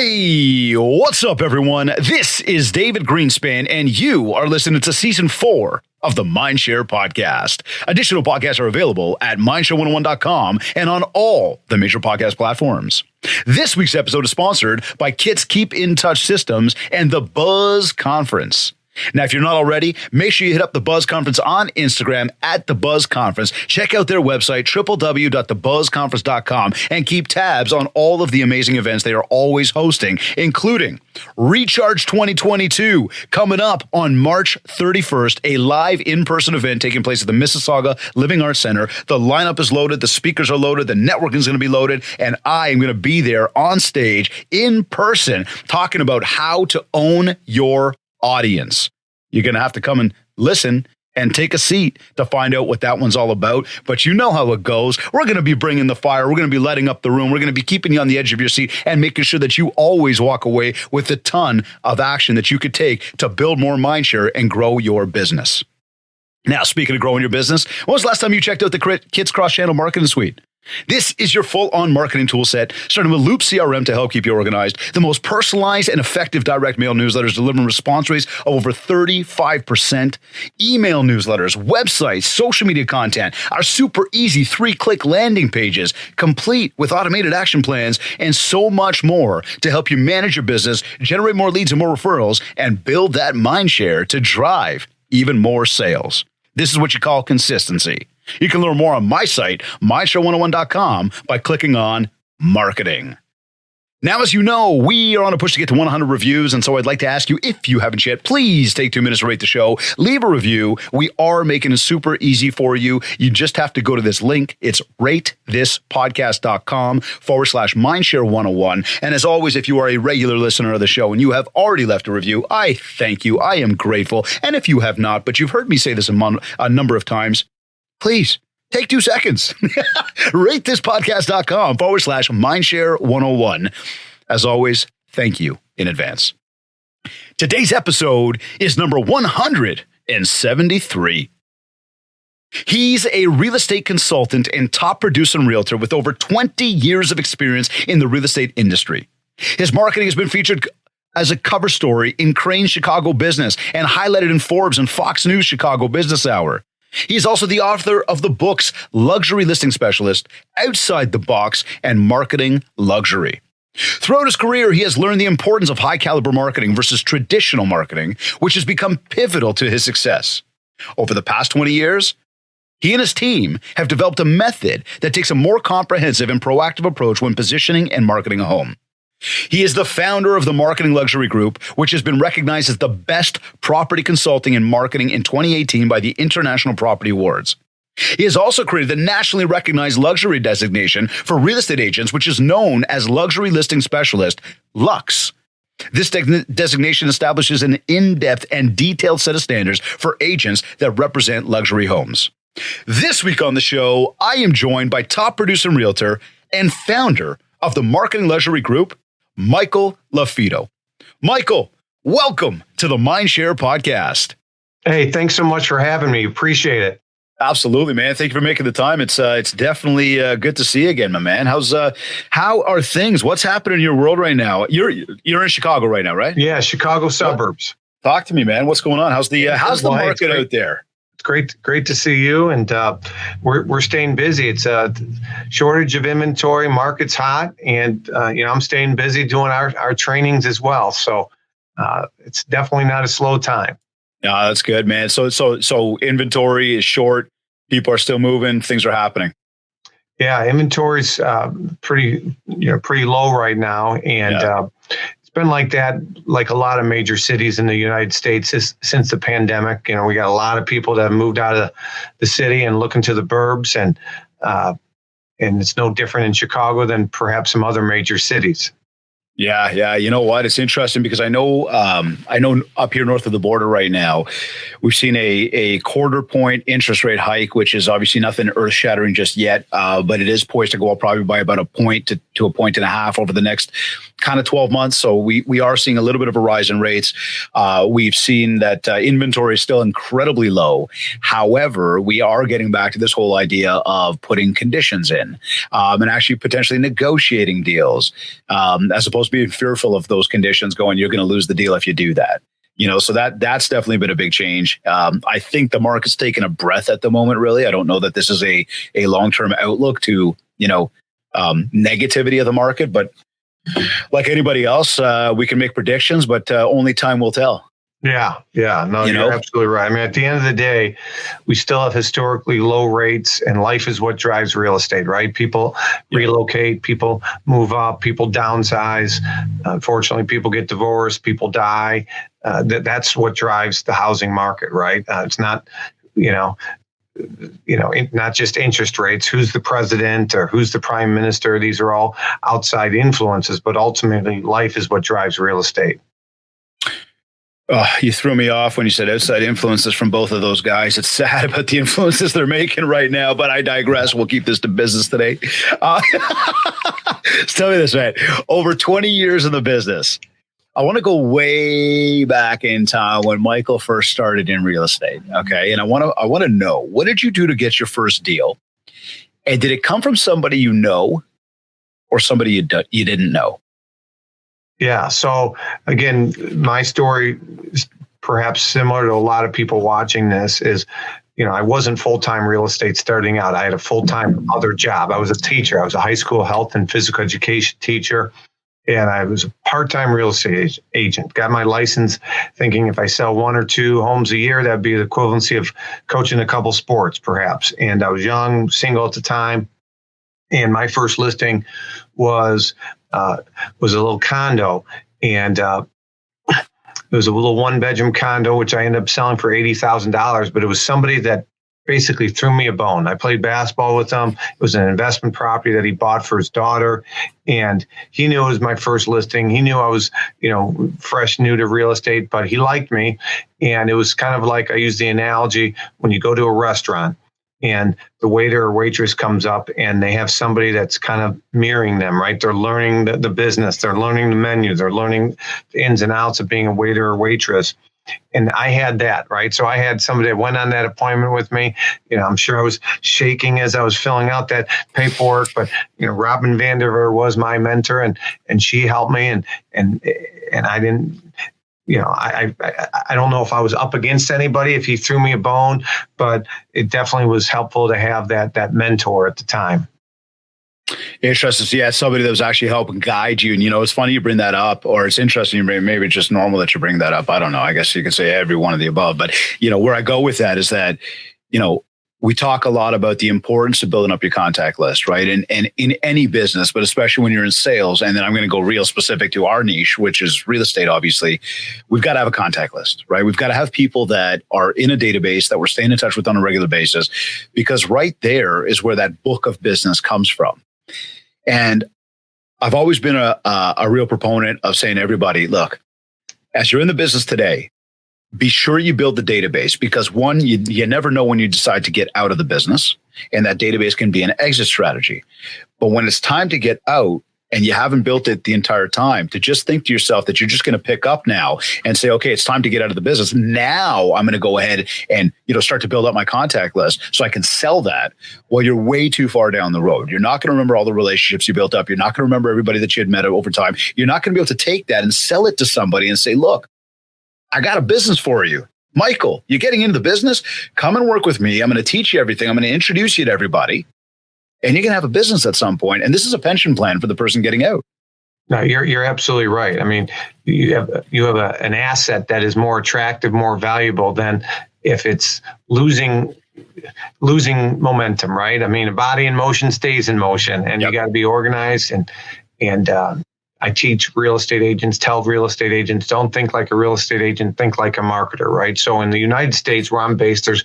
Hey, what's up, everyone? This is David Greenspan, and you are listening to Season 4 of the Mindshare Podcast. Additional podcasts are available at mindshare101.com and on all the major podcast platforms. This week's episode is sponsored by Kit's Keep in Touch Systems and the Buzz Conference. Now, if you're not already, make sure you hit up the Buzz Conference on Instagram at the Buzz Conference. Check out their website, www.thebuzzconference.com, and keep tabs on all of the amazing events they are always hosting, including Recharge 2022, coming up on March 31st, a live in-person event taking place at the Mississauga Living Arts Center. The lineup is loaded, the speakers are loaded, the networking is going to be loaded, and I am going to be there on stage in person talking about how to own your audience. You're going to have to come and listen and take a seat to find out what that one's all about. But you know how it goes. We're going to be bringing the fire. We're going to be lighting up the room. We're going to be keeping you on the edge of your seat and making sure that you always walk away with a ton of action that you could take to build more mindshare and grow your business. Now, speaking of growing your business, when was the last time you checked out the Kids Cross-Channel Marketing Suite? This is your full-on marketing tool set, starting with Loop CRM to help keep you organized, the most personalized and effective direct mail newsletters delivering response rates of over 35%, email newsletters, websites, social media content, our super easy 3-click landing pages, complete with automated action plans, and so much more to help you manage your business, generate more leads and more referrals, and build that mind share to drive even more sales. This is what you call consistency. You can learn more on my site, mindshare101.com, by clicking on Marketing. Now, as you know, we are on a push to get to 100 reviews, and so I'd like to ask you, if you haven't yet, please take 2 minutes to rate the show. Leave a review. We are making it super easy for you. You just have to go to this link. It's ratethispodcast.com/mindshare101. And as always, if you are a regular listener of the show and you have already left a review, I thank you. I am grateful. And if you have not, but you've heard me say this a number of times, please take 2 seconds. ratethispodcast.com/mindshare101. As always, thank you in advance. Today's episode is number 173. He's a real estate consultant and top producer and realtor with over 20 years of experience in the real estate industry. His marketing has been featured as a cover story in Crane's Chicago Business and highlighted in Forbes and Fox News Chicago Business Hour. He is also the author of the books Luxury Listing Specialist, Outside the Box, and Marketing Luxury. Throughout his career, he has learned the importance of high-caliber marketing versus traditional marketing, which has become pivotal to his success. Over the past 20 years, he and his team have developed a method that takes a more comprehensive and proactive approach when positioning and marketing a home. He is the founder of the Marketing Luxury Group, which has been recognized as the best property consulting and marketing in 2018 by the International Property Awards. He has also created the nationally recognized luxury designation for real estate agents, which is known as Luxury Listing Specialist, Lux. This designation establishes an in-depth and detailed set of standards for agents that represent luxury homes. This week on the show, I am joined by top producer and realtor and founder of the Marketing Luxury Group, Michael LaFido. Michael, welcome to the Mindshare Podcast. Hey, thanks so much for having me. Appreciate it. Absolutely, man. Thank you for making the time. It's definitely good to see you again, my man. How are things? What's happening in your world right now? You're in Chicago right now, right? Yeah, Chicago suburbs. Talk to me, man. What's going on? How's the market out there? It's great to see you, and we're staying busy. It's a shortage of inventory, market's hot, and I'm staying busy doing our trainings as well. So it's definitely not a slow time. Yeah, that's good, man. So inventory is short. People are still moving. Things are happening. Yeah, inventory's pretty low right now, and it's been like that, like a lot of major cities in the United States since the pandemic. We got a lot of people that have moved out of the city and looking to the burbs, and it's no different in Chicago than perhaps some other major cities. Yeah. You know what? It's interesting because I know up here north of the border right now, we've seen a 1/4 point interest rate hike, which is obviously nothing earth shattering just yet, but it is poised to go up probably by about a point to a 1.5 over the next kind of 12 months. So we are seeing a little bit of a rise in rates. We've seen that inventory is still incredibly low. However, we are getting back to this whole idea of putting conditions in and actually potentially negotiating deals as opposed opposed to being fearful of those conditions going, you're going to lose the deal if you do that. So that's definitely been a big change. I think the market's taking a breath at the moment, really. I don't know that this is a long-term outlook to, negativity of the market, but like anybody else, we can make predictions, but only time will tell. Yeah. No, you're absolutely right. I mean, at the end of the day, we still have historically low rates, and life is what drives real estate, right? People relocate, people move up, people downsize. Unfortunately, people get divorced, people die. That's what drives the housing market, right? It's not, not just interest rates, who's the president or who's the prime minister. These are all outside influences, but ultimately life is what drives real estate. Oh, you threw me off when you said outside influences from both of those guys. It's sad about the influences they're making right now, but I digress. We'll keep this to business today. Tell me this, man. Over 20 years in the business, I want to go way back in time when Michael first started in real estate. Okay. And I want to know, what did you do to get your first deal? And did it come from somebody you know or somebody you didn't know? Yeah. So again, my story is perhaps similar to a lot of people watching this is, I wasn't full-time real estate starting out. I had a full-time other job. I was a teacher. I was a high school health and physical education teacher. And I was a part-time real estate agent. Got my license thinking if I sell 1 or 2 homes a year, that'd be the equivalency of coaching a couple sports, perhaps. And I was young, single at the time. And my first listing was a little condo. And it was a little 1-bedroom condo, which I ended up selling for $80,000. But it was somebody that basically threw me a bone. I played basketball with him. It was an investment property that he bought for his daughter. And he knew it was my first listing. He knew I was, fresh, new to real estate, but he liked me. And it was kind of like, I use the analogy when you go to a restaurant and the waiter or waitress comes up and they have somebody that's kind of mirroring them, right? They're learning the business. They're learning the menu. They're learning the ins and outs of being a waiter or waitress. And I had that, right? So I had somebody that went on that appointment with me. I'm sure I was shaking as I was filling out that paperwork, but Robin Vanderveer was my mentor, and she helped me, and I didn't. I don't know if I was up against anybody, if he threw me a bone, but it definitely was helpful to have that mentor at the time. Interesting. So you had somebody that was actually helping guide you. And, it's funny you bring that up, or it's interesting you bring, maybe it's just normal that you bring that up. I don't know. I guess you could say every one of the above. But, where I go with that is that, we talk a lot about the importance of building up your contact list, right? And in any business, but especially when you're in sales, and then I'm going to go real specific to our niche, which is real estate, obviously, we've got to have a contact list, right? We've got to have people that are in a database that we're staying in touch with on a regular basis, because right there is where that book of business comes from. And I've always been a real proponent of saying to everybody, look, as you're in the business today, be sure you build the database, because one, you never know when you decide to get out of the business, and that database can be an exit strategy. But when it's time to get out and you haven't built it the entire time, to just think to yourself that you're just going to pick up now and say, okay, it's time to get out of the business. Now I'm going to go ahead and, start to build up my contact list so I can sell that. Well, you're way too far down the road. You're not going to remember all the relationships you built up. You're not going to remember everybody that you had met over time. You're not going to be able to take that and sell it to somebody and say, look, I got a business for you. Michael, you're getting into the business? Come and work with me. I'm going to teach you everything. I'm going to introduce you to everybody. And you're going to have a business at some point. And this is a pension plan for the person getting out. No, you're absolutely right. I mean, you have an asset that is more attractive, more valuable than if it's losing momentum, right? I mean, a body in motion stays in motion, and you got to be organized. And I teach real estate agents, tell real estate agents, don't think like a real estate agent, think like a marketer, right? So in the United States, where I'm based, there's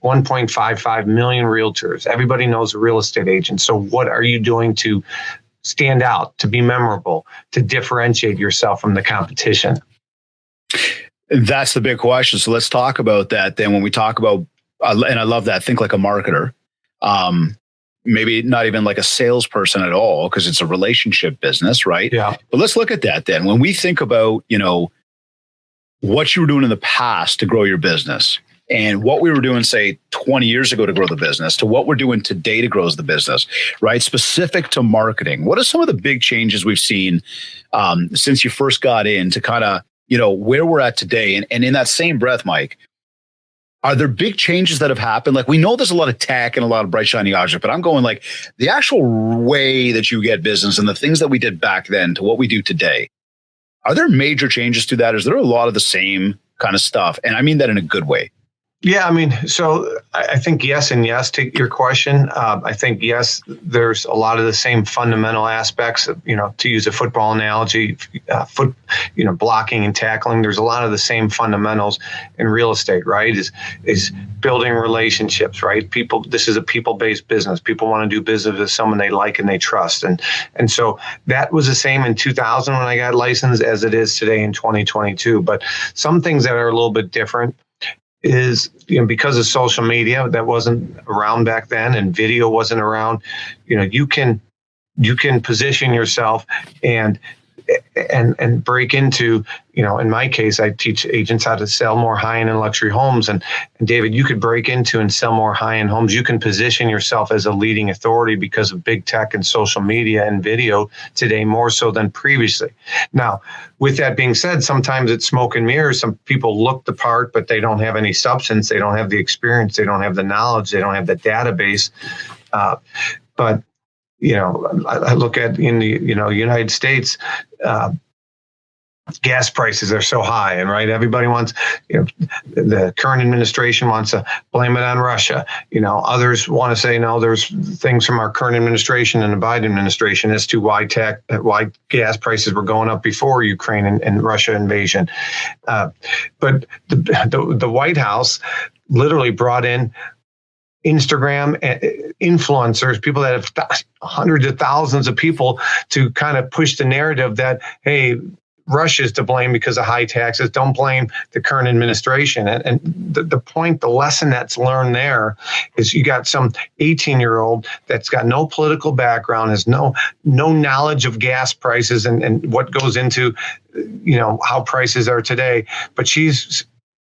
1.55 million realtors. Everybody knows a real estate agent. So what are you doing to stand out, to be memorable, to differentiate yourself from the competition? That's the big question. So let's talk about that then. When we talk about, and I love that, think like a marketer. Maybe not even like a salesperson at all, because it's a relationship business, right? Yeah. But let's look at that then. When we think about, what you were doing in the past to grow your business, and what we were doing, say, 20 years ago to grow the business to what we're doing today to grow the business, right? Specific to marketing, what are some of the big changes we've seen since you first got in to kind of, where we're at today? And in that same breath, Mike, are there big changes that have happened? Like, we know there's a lot of tech and a lot of bright, shiny objects, but I'm going like the actual way that you get business and the things that we did back then to what we do today. Are there major changes to that? Is there a lot of the same kind of stuff? And I mean that in a good way. Yeah, I mean, so I think yes and yes to your question. I think yes, there's a lot of the same fundamental aspects. To use a football analogy, blocking and tackling. There's a lot of the same fundamentals in real estate, right? Is building relationships, right? This is a people-based business. People want to do business with someone they like and they trust, and so that was the same in 2000 when I got licensed as it is today in 2022. But some things that are a little bit different is, because of social media that wasn't around back then and video wasn't around, you can position yourself and break into, in my case, I teach agents how to sell more high-end and luxury homes. And David, you could break into and sell more high-end homes. You can position yourself as a leading authority because of big tech and social media and video today, more so than previously. Now, with that being said, sometimes it's smoke and mirrors. Some people look the part, but they don't have any substance. They don't have the experience. They don't have the knowledge. They don't have the database. But I look at in the United States, gas prices are so high, and right, everybody wants, the current administration wants to blame it on Russia. Others want to say no, there's things from our current administration and the Biden administration as to why gas prices were going up before Ukraine and Russia invasion. But the White House literally brought in Instagram influencers, people that have hundreds of thousands of people, to kind of push the narrative that, hey, Russia's to blame because of high taxes. Don't blame the current administration. And the lesson that's learned there is you got some 18-year-old that's got no political background, has no knowledge of gas prices and what goes into, how prices are today. But she's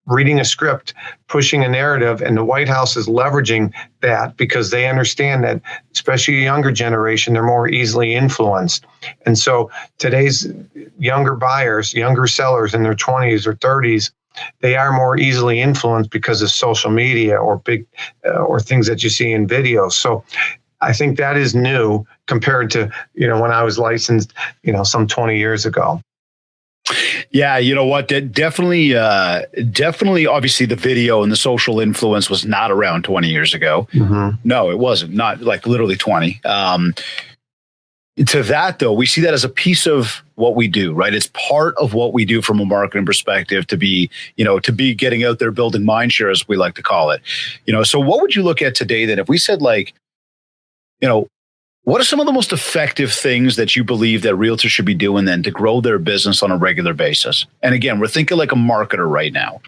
reading a script, pushing a narrative, and the White House is leveraging that because they understand that, especially a younger generation, they're more easily influenced. And so today's younger buyers, younger sellers in their 20s or 30s, they are more easily influenced because of social media or or things that you see in videos. So I think that is new compared to, when I was licensed, some 20 years ago. Yeah, you know what? Definitely, obviously the video and the social influence was not around 20 years ago. Mm-hmm. No, it wasn't. Not like literally 20. To that, though, we see that as a piece of what we do, right? It's part of what we do from a marketing perspective to be getting out there, building mind share, as we like to call it. So what would you look at today then if we said, like, what are some of the most effective things that you believe that realtors should be doing then to grow their business on a regular basis? And again, we're thinking like a marketer right now.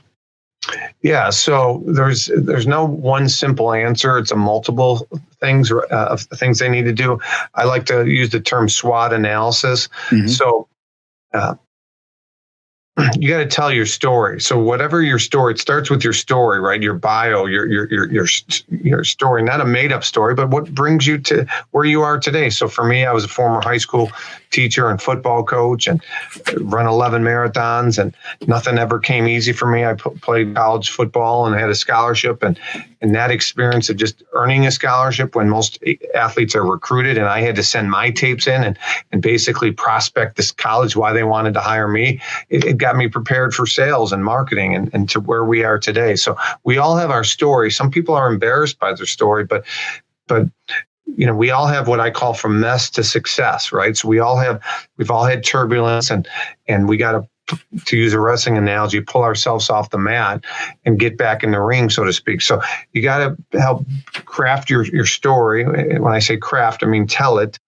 Yeah, so there's no one simple answer. It's a multiple things of things they need to do. I like to use the term SWOT analysis. Mm-hmm. So you got to tell your story. So whatever your story, it starts with your story, right? Your bio, your story, not a made up story, but what brings you to where you are today. So for me, I was a former high school teacher and football coach and run 11 marathons, and nothing ever came easy for me. I played college football and had a scholarship, and that experience of just earning a scholarship when most athletes are recruited, and I had to send my tapes in and basically prospect this college why they wanted to hire me. It got me prepared for sales and marketing and to where we are today. So we all have our story. Some people are embarrassed by their story, but we all have what I call from mess to success, right? So we've all had turbulence, and we got to use a wrestling analogy, pull ourselves off the mat and get back in the ring, so to speak. So you got to help craft your story. When I say craft, I mean tell it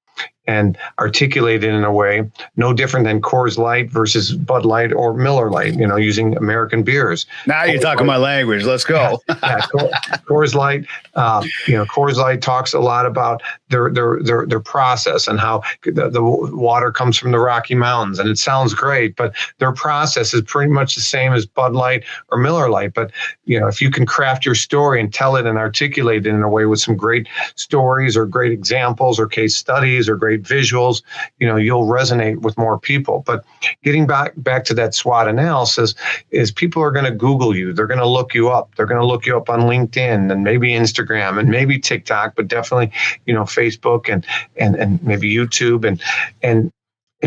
and articulate it in a way no different than Coors Light versus Bud Light or Miller Light, using American beers. Now you're talking my language. Let's go. Coors Light, Coors Light talks a lot about their process and how the water comes from the Rocky Mountains. And it sounds great, but their process is pretty much the same as Bud Light or Miller Lite. But, if you can craft your story and tell it and articulate it in a way with some great stories or great examples or case studies or great visuals, you'll resonate with more people. But getting back to that SWOT analysis is people are going to Google you. They're going to look you up. They're going to look you up on LinkedIn and maybe Instagram and maybe TikTok, but definitely, Facebook and maybe YouTube and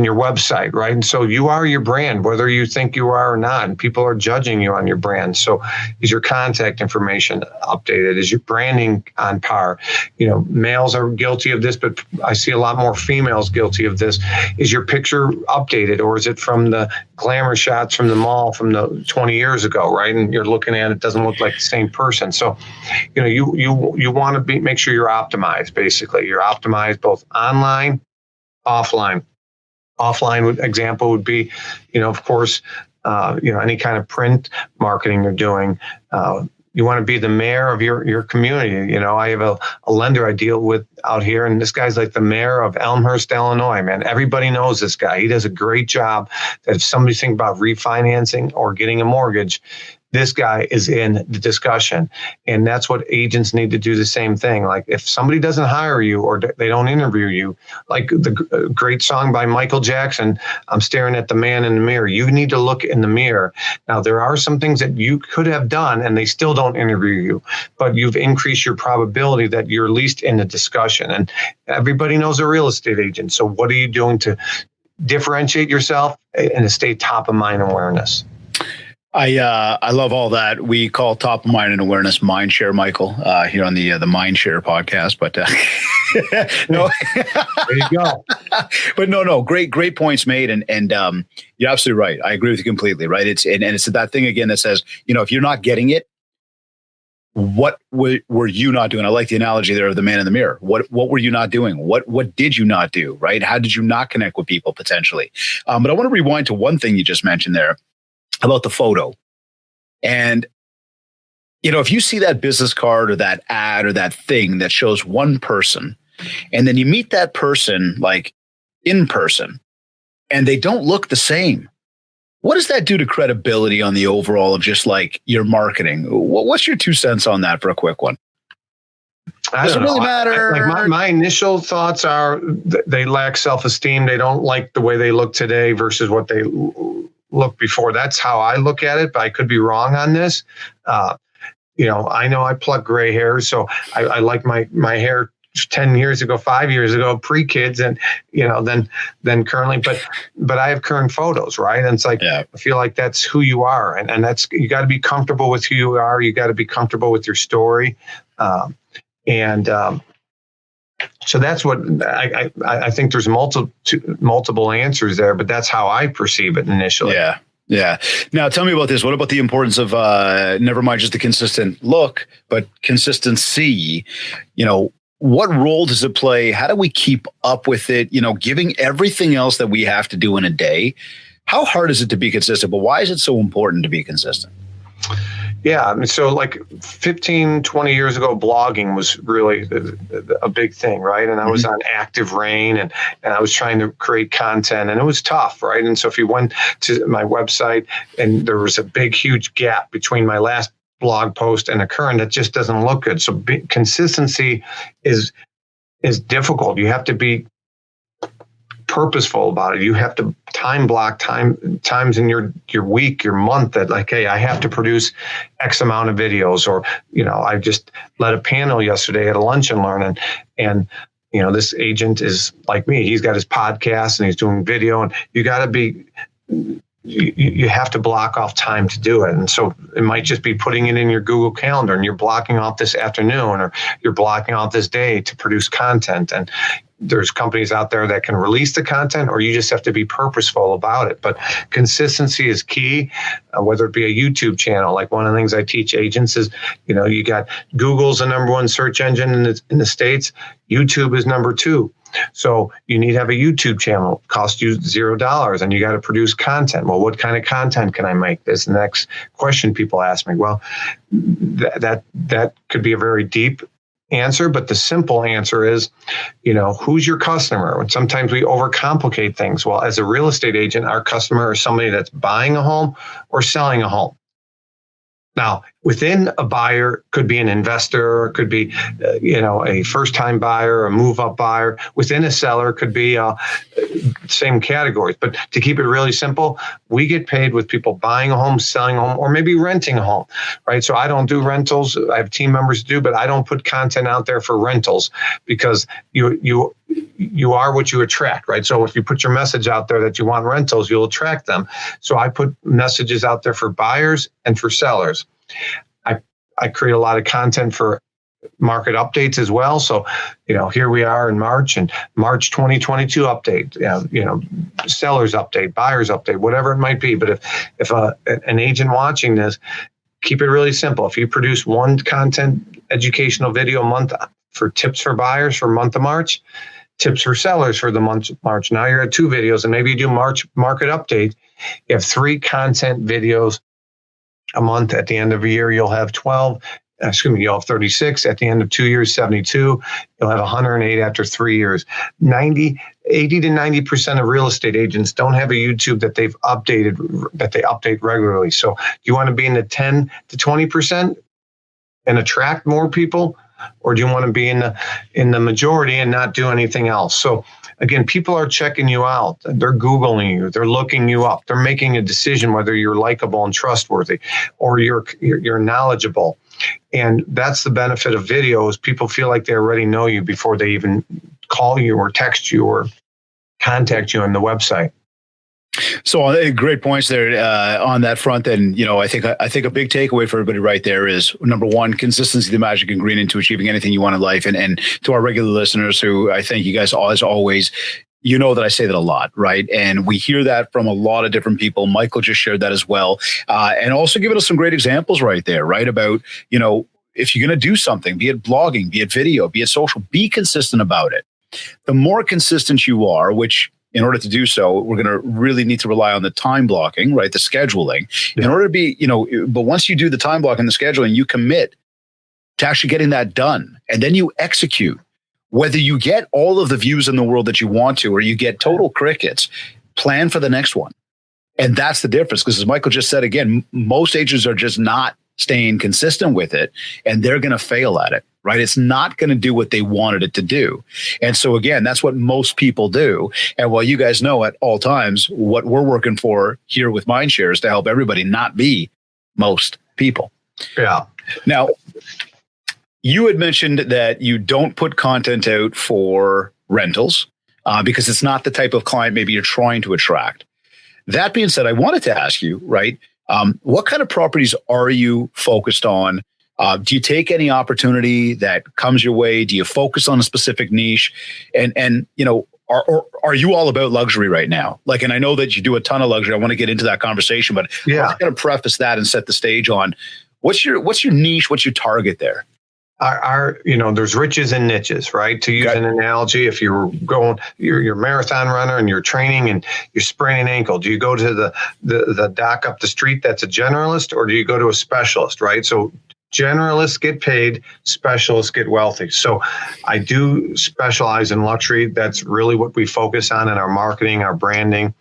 your website, right? And so you are your brand, whether you think you are or not, and people are judging you on your brand. So is your contact information updated? Is your branding on par? Males are guilty of this, but I see a lot more females guilty of this. Is your picture updated, or is it from the glamour shots from the mall from the 20 years ago, right? And you're looking at it, doesn't look like the same person. So, you want to make sure you're optimized, basically. You're optimized both online, offline. Offline example would be, of course, any kind of print marketing you're doing. You want to be the mayor of your community. I have a lender I deal with out here, and this guy's like the mayor of Elmhurst, Illinois, man. Everybody knows this guy. He does a great job that if somebody's thinking about refinancing or getting a mortgage, this guy is in the discussion. And that's what agents need to do the same thing. Like if somebody doesn't hire you or they don't interview you, like the great song by Michael Jackson, I'm staring at the man in the mirror. You need to look in the mirror. Now, there are some things that you could have done and they still don't interview you, but you've increased your probability that you're at least in the discussion. And everybody knows a real estate agent. So what are you doing to differentiate yourself and to stay top of mind awareness? I love all that. We call top of mind and awareness mindshare, Michael, here on the Mindshare podcast. But no, there you go. But no, great points made, and you're absolutely right. I agree with you completely. Right? It's that thing again that says, if you're not getting it, what were you not doing? I like the analogy there of the man in the mirror. What were you not doing? What did you not do? Right? How did you not connect with people potentially? But I want to rewind to one thing you just mentioned there about the photo. And, if you see that business card or that ad or that thing that shows one person, and then you meet that person like in person and they don't look the same, what does that do to credibility on the overall of just like your marketing? What's your 2 cents on that for a quick one? Does it really matter? My initial thoughts are they lack self-esteem. They don't like the way they look today versus what they look before. That's how I look at it, but I could be wrong on this. I know I pluck gray hairs, so I like my hair 10 years ago, 5 years ago, pre-kids, and then currently, but I have current photos, right? And it's like, I feel like that's who you are, and that's, you got to be comfortable with who you are. You got to be comfortable with your story, so that's what I think. There's multiple answers there, but that's how I perceive it initially. Yeah. Now tell me about this. What about the importance of never mind just the consistent look, but consistency? What role does it play? How do we keep up with it? Giving everything else that we have to do in a day. How hard is it to be consistent? But why is it so important to be consistent? Yeah, I mean, so like 15, 20 years ago, blogging was really a big thing, right? And I was on Active Rain and I was trying to create content, and it was tough, right? And so if you went to my website and there was a big, huge gap between my last blog post and the current, that just doesn't look good. So consistency is difficult. You have to be purposeful about it. You have to time block times in your week, your month, that like, hey, I have to produce X amount of videos, or I just led a panel yesterday at a lunch and learn, and this agent is like me. He's got his podcast and he's doing video, and you got to be. You have to block off time to do it. And so it might just be putting it in your Google Calendar, and you're blocking off this afternoon, or you're blocking off this day to produce content. And there's companies out there that can release the content, or you just have to be purposeful about it. But consistency is key, whether it be a YouTube channel. Like one of the things I teach agents is, you got Google's the number one search engine in the States. YouTube is number 2. So you need to have a YouTube channel. It costs you $0, and you got to produce content. Well, what kind of content can I make? This is the next question people ask me. Well, that could be a very deep answer, but the simple answer is, who's your customer? And sometimes we overcomplicate things. Well, as a real estate agent, our customer is somebody that's buying a home or selling a home. Now, within a buyer could be an investor, could be, a first-time buyer, a move-up buyer. Within a seller could be same categories. But to keep it really simple, we get paid with people buying a home, selling a home, or maybe renting a home, right? So I don't do rentals. I have team members do, but I don't put content out there for rentals because you are what you attract, right? So if you put your message out there that you want rentals, you'll attract them. So I put messages out there for buyers and for sellers. I create a lot of content for market updates as well. So, here we are in March, and March 2022 update, sellers update, buyers update, whatever it might be. But if an agent watching this, keep it really simple. If you produce one content educational video a month for tips for buyers for month of March, tips for sellers for the month of March, now you're at 2 videos, and maybe you do March market update. You have 3 content videos a month. At the end of a year, you'll have 12. You'll have 36. At the end of 2 years, 72. You'll have 108 after 3 years. 80 to 90% of real estate agents don't have a YouTube that they update regularly. So do you want to be in the 10 to 20% and attract more people? Or do you want to be in the majority and not do anything else? So again, people are checking you out. They're Googling you. They're looking you up. They're making a decision whether you're likable and trustworthy or you're knowledgeable. And that's the benefit of videos. People feel like they already know you before they even call you or text you or contact you on the website. So great points there on that front. And, I think a big takeaway for everybody right there is, number one, consistency, the magic ingredient to achieving anything you want in life. And to our regular listeners who I thank you guys as always, that I say that a lot, right? And we hear that from a lot of different people. Michael just shared that as well. And also giving us some great examples right there, right? About, if you're going to do something, be it blogging, be it video, be it social, be consistent about it. The more consistent you are, which in order to do so, we're going to really need to rely on the time blocking, right? The scheduling in order to be, but once you do the time blocking, the scheduling, you commit to actually getting that done. And then you execute. Whether you get all of the views in the world that you want to, or you get total crickets, plan for the next one. And that's the difference. Because as Michael just said, again, most agents are just not staying consistent with it, and they're going to fail at it, right? It's not going to do what they wanted it to do. And so again, that's what most people do. And while you guys know at all times, what we're working for here with Mindshare is to help everybody not be most people. Yeah. Now, you had mentioned that you don't put content out for rentals because it's not the type of client maybe you're trying to attract. That being said, I wanted to ask you, right? What kind of properties are you focused on? Do you take any opportunity that comes your way? Do you focus on a specific niche? And are you all about luxury right now? And I know that you do a ton of luxury. I want to get into that conversation, but I'm going to preface that and set the stage on what's your niche? What's your target there? There's riches and niches, right? To use an analogy, if you're a marathon runner and you're training and you're spraining an ankle, do you go to the doc up the street that's a generalist, or do you go to a specialist, right? So generalists get paid, specialists get wealthy. So I do specialize in luxury. That's really what we focus on in our marketing, our branding.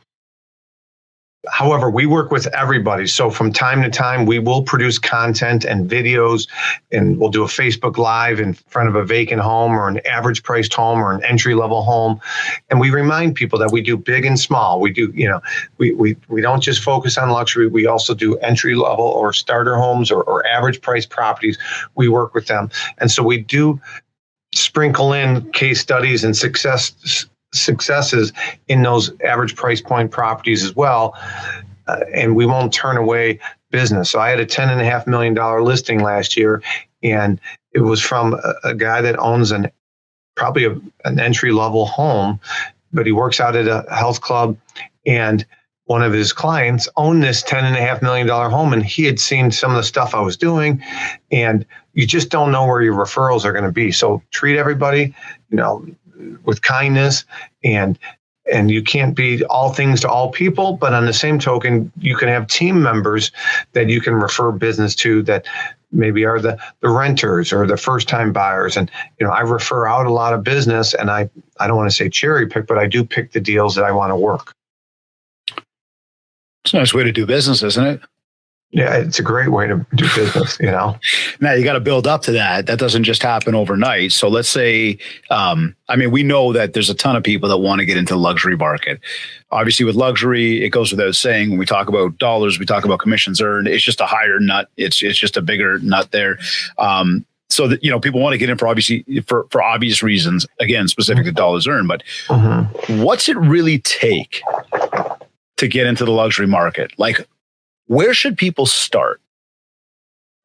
However, we work with everybody. So from time to time, we will produce content and videos, and we'll do a Facebook Live in front of a vacant home or an average priced home or an entry level home. And we remind people that we do big and small. We do, we don't just focus on luxury. We also do entry level or starter homes or average price properties. We work with them. And so we do sprinkle in case studies and successes in those average price point properties as well. And we won't turn away business. So I had a $10.5 million listing last year, and it was from a guy that owns probably an entry level home, but he works out at a health club, and one of his clients owned this $10.5 million home, and he had seen some of the stuff I was doing, and you just don't know where your referrals are going to be. So treat everybody, with kindness, and you can't be all things to all people, but on the same token, you can have team members that you can refer business to that maybe are the renters or the first time buyers. And, I refer out a lot of business, and I don't want to say cherry pick, but I do pick the deals that I want to work. It's a nice way to do business, isn't it? Yeah, it's a great way to do business, Now you got to build up to that. That doesn't just happen overnight. So let's say, we know that there's a ton of people that want to get into the luxury market. Obviously with luxury, it goes without saying, when we talk about dollars, we talk about commissions earned. It's just a higher nut. It's just a bigger nut there. So that, people want to get in for obvious reasons, again, specific to dollars earned, but what's it really take to get into the luxury market? Like, where should people start?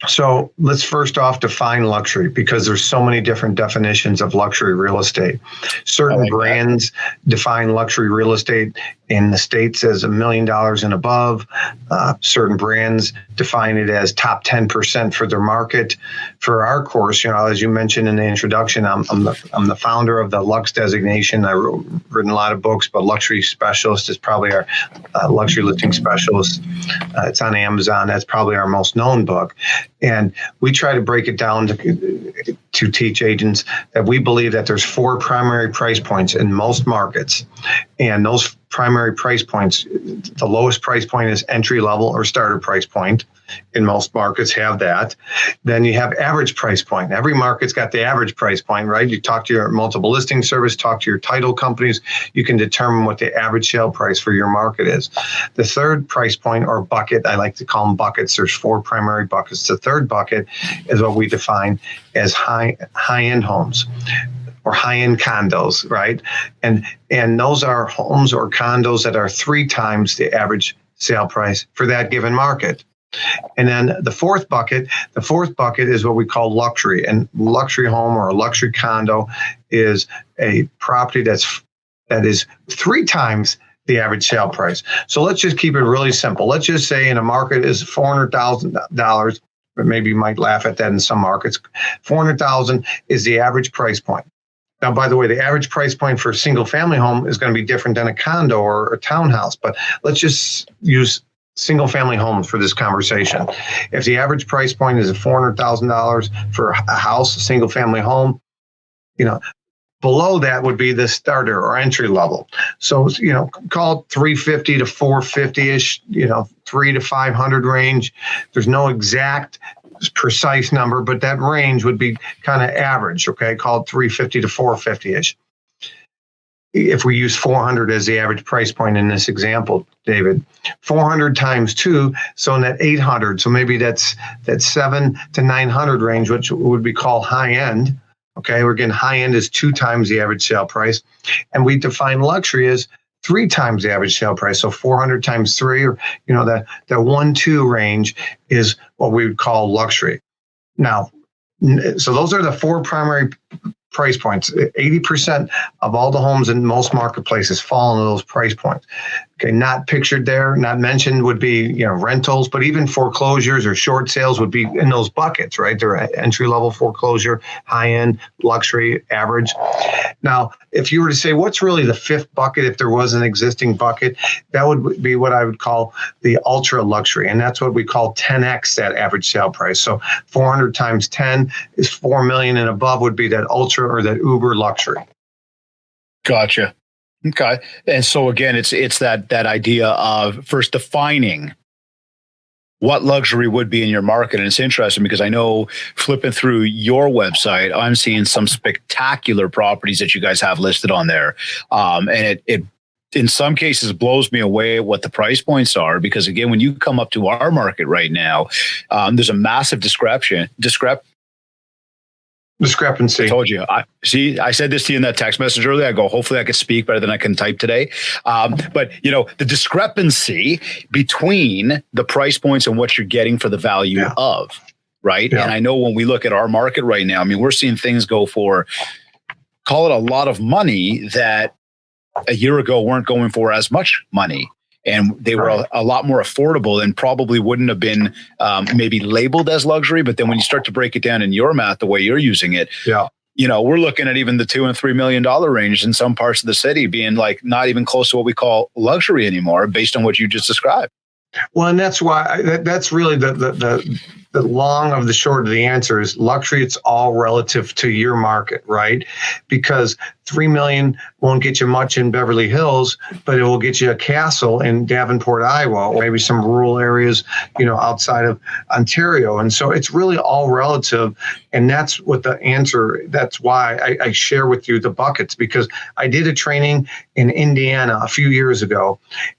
So let's first off define luxury, because there's so many different definitions of luxury real estate. Certain brands define luxury real estate in the States as $1 million and above. Certain brands define it as top 10% for their market. For our course, as you mentioned in the introduction, I'm the founder of the Lux designation. I've written a lot of books, but Luxury Specialist is probably our luxury listing specialist. It's on Amazon. That's probably our most known book. And we try to break it down to teach agents that we believe that there's 4 primary price points in most markets. And those primary price points, the lowest price point is entry level or starter price point. In most markets have that. Then you have average price point. Every market's got the average price point, right? You talk to your multiple listing service, talk to your title companies, you can determine what the average sale price for your market is. The third price point or bucket, I like to call them buckets. There's 4 primary buckets. The third bucket is what we define as high-end homes or high-end condos, right? And those are homes or condos that are 3 times the average sale price for that given market. And then the fourth bucket is what we call luxury. And luxury home or a luxury condo is a property that is 3 times the average sale price. So let's just keep it really simple. Let's just say in a market is $400,000, but maybe you might laugh at that in some markets. $400,000 is the average price point. Now, by the way, the average price point for a single family home is going to be different than a condo or a townhouse, but let's just use single family homes for this conversation. If the average price point is $400,000 for a house, a single family home, below that would be the starter or entry level. So, call it 350 to 450-ish, 3 to 500 range. There's no exact precise number, but that range would be kind of average, okay? Call it 350 to 450-ish. If we use 400 as the average price point in this example, David, 400 times 2, so in that 800, so maybe that's 7 to 900 range, which would be called high end. Okay, we're getting high end is 2 times the average sale price, and we define luxury as 3 times the average sale price. So 400 times 3, or that 1-2 range is what we would call luxury. Now, so those are the 4 primary price points. 80% of all the homes in most marketplaces fall into those price points. Okay, not pictured there, not mentioned would be rentals, but even foreclosures or short sales would be in those buckets, right? They're entry level foreclosure, high end, luxury, average. Now, if you were to say what's really the 5th bucket, if there was an existing bucket, that would be what I would call the ultra luxury, and that's what we call 10x that average sale price. So 400 times 10 is 4 million and above would be that ultra or that uber luxury. Gotcha. Okay. And so again, it's that idea of first defining what luxury would be in your market. And it's interesting because I know flipping through your website, I'm seeing some spectacular properties that you guys have listed on there. And it in some cases blows me away what the price points are, because again, when you come up to our market right now, there's a massive discrepancy. I told you. I said this to you in that text message earlier. I go, hopefully I could speak better than I can type today. But the discrepancy between the price points and what you're getting for the value of, right? Yeah. And I know when we look at our market right now, we're seeing things go for, call it a lot of money that a year ago weren't going for as much money. And they were a lot more affordable and probably wouldn't have been maybe labeled as luxury. But then when you start to break it down in your math, the way you're using it, we're looking at even the $2 and $3 million range in some parts of the city being like not even close to what we call luxury anymore, based on what you just described. Well, and that's why that's really the the long of the short of the answer is luxury. It's all relative to your market, right? Because 3 million won't get you much in Beverly Hills, but it will get you a castle in Davenport, Iowa, or maybe some rural areas, outside of Ontario. And so it's really all relative. And that's what the answer, that's why I share with you the buckets, because I did a training in Indiana a few years ago,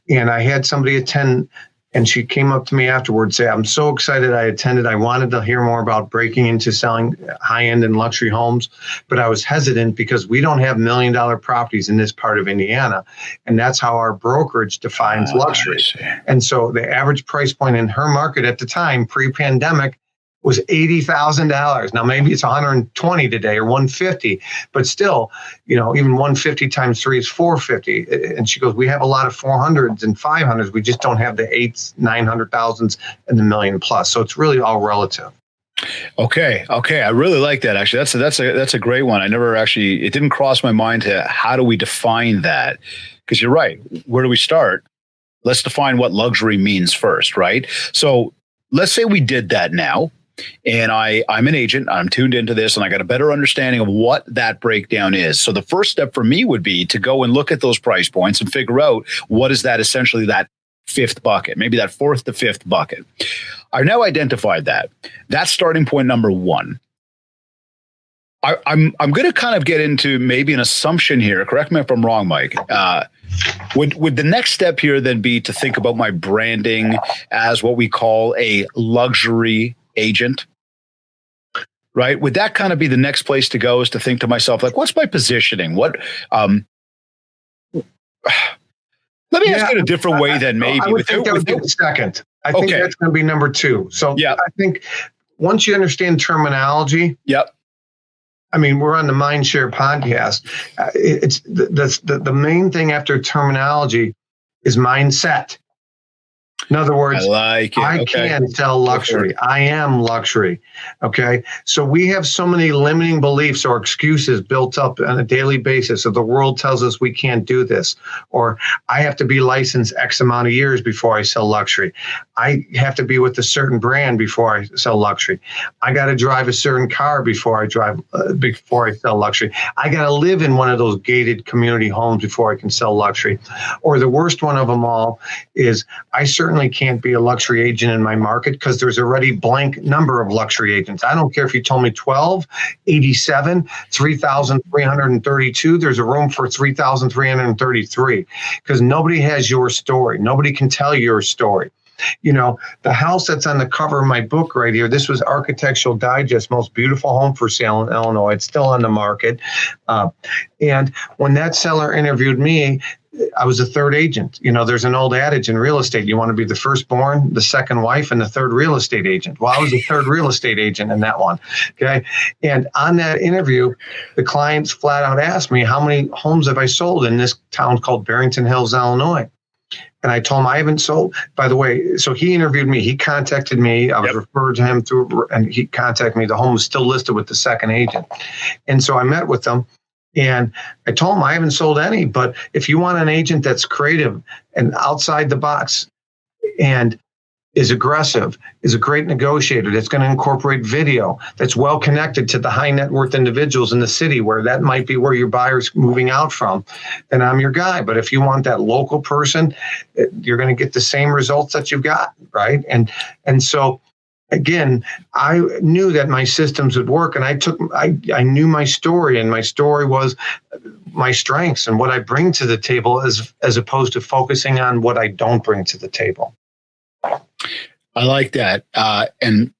and I had somebody attend. And she came up to me afterwards, say, I'm so excited I attended. I wanted to hear more about breaking into selling high-end and luxury homes, but I was hesitant because we don't have $1 million properties in this part of Indiana. And that's how our brokerage defines luxury. And so the average price point in her market at the time, pre-pandemic, was $80,000. Now maybe it's 120 today or 150, but still, even 150 times 3 is 450. And she goes, we have a lot of 400s and 500s. We just don't have the 8s, 900,000s, and the $1 million plus. So it's really all relative. Okay. I really like that. Actually, that's a great one. It didn't cross my mind to how do we define that? Because you're right. Where do we start? Let's define what luxury means first, right? So let's say we did that now. And I'm an agent, I'm tuned into this, and I got a better understanding of what that breakdown is. So the first step for me would be to go and look at those price points and figure out what is that essentially that fifth bucket, maybe that fourth to fifth bucket. I've now identified that. That's starting point number one. I'm going to kind of get into maybe an assumption here. Correct me if I'm wrong, Mike. Would the next step here then be to think about my branding as what we call a luxury agent, right? Would that kind of be the next place to go, is to think to myself, like, what's my positioning? Let me ask it a different way then, maybe. I would think that would be the second. I think that's going to be number two. So I think once you understand terminology, I mean, we're on the Mindshare podcast. It's the main thing after terminology is mindset. In other words, I can sell luxury. I am luxury. Okay. So we have so many limiting beliefs or excuses built up on a daily basis. So the world tells us we can't do this, or I have to be licensed X amount of years before I sell luxury. I have to be with a certain brand before I sell luxury. I got to drive a certain car before I sell luxury. I got to live in one of those gated community homes before I can sell luxury. Or the worst one of them all is I certainly can't be a luxury agent in my market because there's already blank number of luxury agents. I don't care if you told me 12, 87, 3,332. There's a room for 3,333 because nobody has your story. Nobody can tell your story. The house that's on the cover of my book right here, this was Architectural Digest, most beautiful home for sale in Illinois. It's still on the market. And when that seller interviewed me, I was a third agent. There's an old adage in real estate. You want to be the firstborn, the second wife, and the third real estate agent. Well, I was the third real estate agent in that one. Okay. And on that interview, the clients flat out asked me, how many homes have I sold in this town called Barrington Hills, Illinois? And I told him I haven't sold. By the way, so he interviewed me. He contacted me. I was referred to him through, and he contacted me. The home was still listed with the second agent. And so I met with them. And I told him I haven't sold any, but if you want an agent that's creative and outside the box and is aggressive, is a great negotiator, that's going to incorporate video, that's well connected to the high net worth individuals in the city where that might be where your buyer's moving out from, then I'm your guy. But if you want that local person, you're going to get the same results that you've got, right? And so again, I knew that my systems would work, and I knew my story, and my story was my strengths and what I bring to the table as opposed to focusing on what I don't bring to the table. I like that. And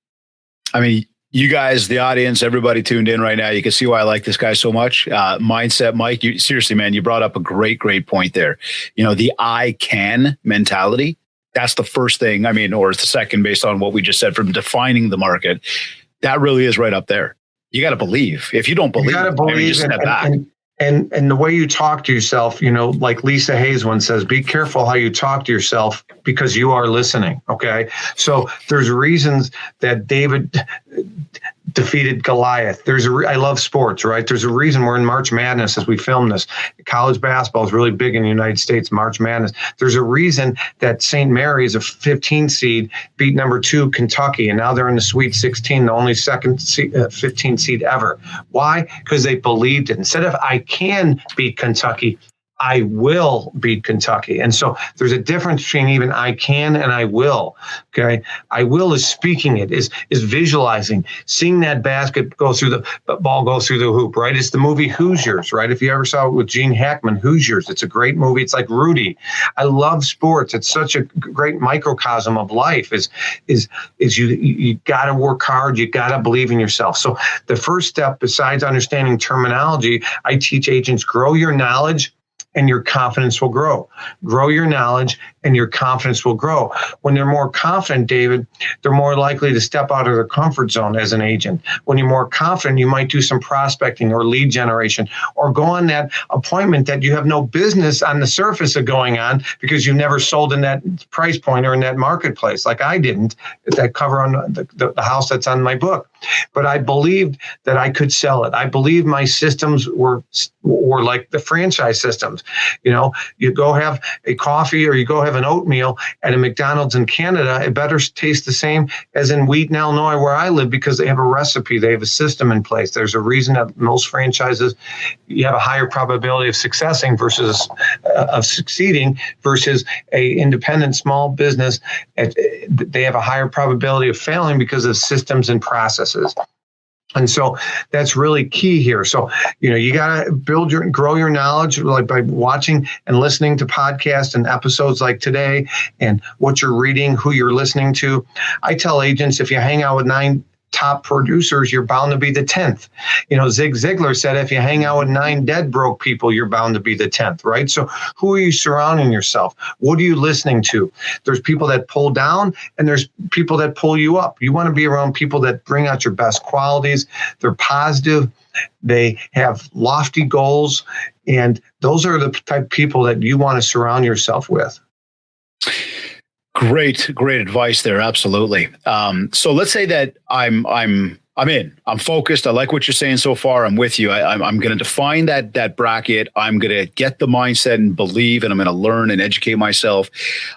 I mean, you guys, the audience, everybody tuned in right now, you can see why I like this guy so much. Mindset, Mike, seriously, man, you brought up a great point there. The I can mentality. That's the first thing, or it's the second based on what we just said from defining the market. That really is right up there. You got to believe. If you don't believe, you just step back. And the way you talk to yourself, like Lisa Hayes once says, be careful how you talk to yourself because you are listening. Okay. So there's reasons that David defeated Goliath. I love sports, right? There's a reason we're in March Madness as we film this. College basketball is really big in the United States, March Madness. There's a reason that St. Mary's, a 15 seed, beat number 2 Kentucky, and now they're in the Sweet 16, the only 15 seed ever. Why? Because they believed it. Instead of I can beat Kentucky, I will beat Kentucky. And so there's a difference between even I can and I will. Okay. I will is speaking it, is visualizing, seeing that basket go through the ball go through the hoop, right? It's the movie Hoosiers, right? If you ever saw it with Gene Hackman, Hoosiers, it's a great movie. It's like Rudy. I love sports. It's such a great microcosm of life is you got to work hard. You got to believe in yourself. So the first step, besides understanding terminology, I teach agents, grow your knowledge and your confidence will grow. Grow your knowledge and your confidence will grow. When they're more confident, David, they're more likely to step out of their comfort zone as an agent. When you're more confident, you might do some prospecting or lead generation or go on that appointment that you have no business on the surface of going on because you never sold in that price point or in that marketplace, like I didn't, that cover on the house that's on my book. But I believed that I could sell it. I believed my systems were like the franchise systems. You know, you go have a coffee or you go have an oatmeal at a McDonald's in Canada, it better taste the same as in Wheaton, Illinois, where I live, because they have a recipe, they have a system in place. There's a reason that most franchises, you have a higher probability of succeeding versus a independent small business. They have a higher probability of failing because of systems and processes. And so that's really key here. So, you know, you got to grow your knowledge, like by watching and listening to podcasts and episodes like today, and what you're reading, who you're listening to. I tell agents, if you hang out with 9 top producers, you're bound to be the 10th. You know, Zig Ziglar said, if you hang out with 9 dead broke people, you're bound to be the 10th, right? So who are you surrounding yourself? What are you listening to? There's people that pull down and there's people that pull you up. You want to be around people that bring out your best qualities. They're positive. They have lofty goals. And those are the type of people that you want to surround yourself with. Great advice there. Absolutely. So let's say that I'm focused. I like what you're saying so far. I'm with you. I'm going to define that bracket. I'm going to get the mindset and believe, and I'm going to learn and educate myself.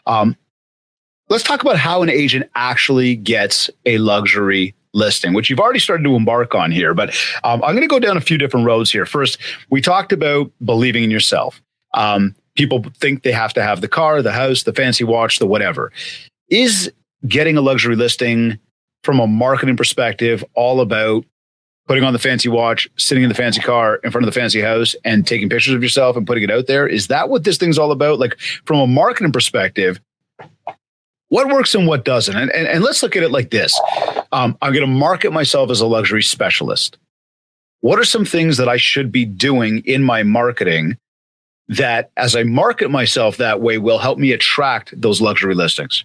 Let's talk about how an agent actually gets a luxury listing, which you've already started to embark on here. But I'm going to go down a few different roads here. First, we talked about believing in yourself. People think they have to have the car, the house, the fancy watch, the whatever. Is getting a luxury listing from a marketing perspective all about putting on the fancy watch, sitting in the fancy car in front of the fancy house and taking pictures of yourself and putting it out there? Is that what this thing's all about? Like, from a marketing perspective, what works and what doesn't? And let's look at it like this. I'm going to market myself as a luxury specialist. What are some things that I should be doing in my marketing that, as I market myself that way, will help me attract those luxury listings?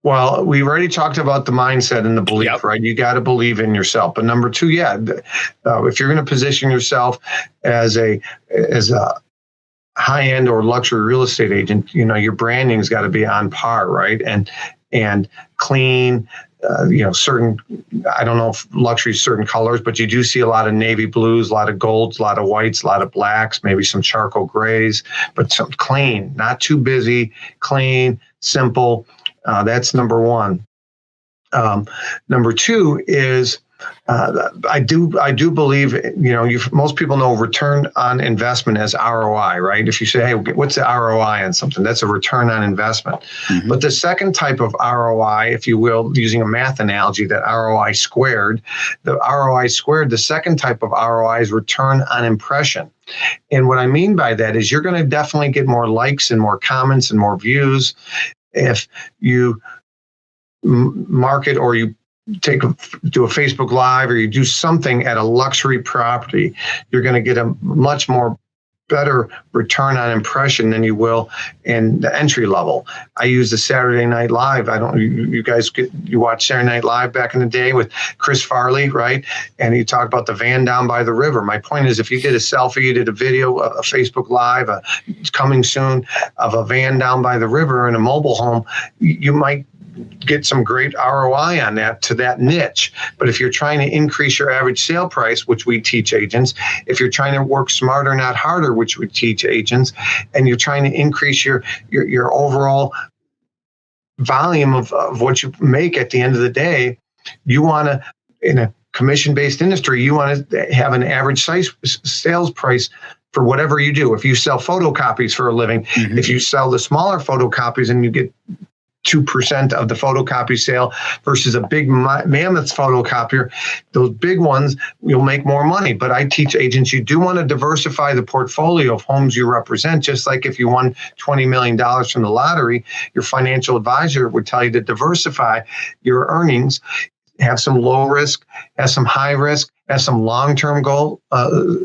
Well, we've already talked about the mindset and the belief, Yep. right? You got to believe in yourself. But number 2, if you're going to position yourself as a high-end or luxury real estate agent, you know, your branding's got to be on par, right? And clean. Certain, I don't know if luxury is certain colors, but you do see a lot of navy blues, a lot of golds, a lot of whites, a lot of blacks, maybe some charcoal grays, but some clean, not too busy, clean, simple. That's number 1. Number 2 is I do believe, most people know return on investment as ROI, right? If you say, hey, what's the ROI on something? That's a return on investment. Mm-hmm. But the second type of ROI, if you will, using a math analogy, that ROI squared, the second type of ROI is return on impression. And what I mean by that is you're going to definitely get more likes and more comments and more views if you market or you do a Facebook Live or you do something at a luxury property. You're going to get a much more better return on impression than you will in the entry level. I use the Saturday Night Live. You watch Saturday Night Live back in the day with Chris Farley, right? And you talk about the van down by the river. My point is, if you did a selfie, you did a video, a Facebook Live, it's coming soon, of a van down by the river in a mobile home, you might get some great ROI on that to that niche. But if you're trying to increase your average sale price, which we teach agents, if you're trying to work smarter, not harder, which we teach agents, and you're trying to increase your overall volume of what you make at the end of the day, you want to, in a commission-based industry, you want to have an average sales price for whatever you do. If you sell photocopies for a living, if you sell the smaller photocopies and you get 2% of the photocopy sale versus a big mammoth photocopier, those big ones, you'll make more money. But I teach agents, you do want to diversify the portfolio of homes you represent. Just like if you won $20 million from the lottery, your financial advisor would tell you to diversify your earnings, have some low risk, have some high risk, have some long-term goal,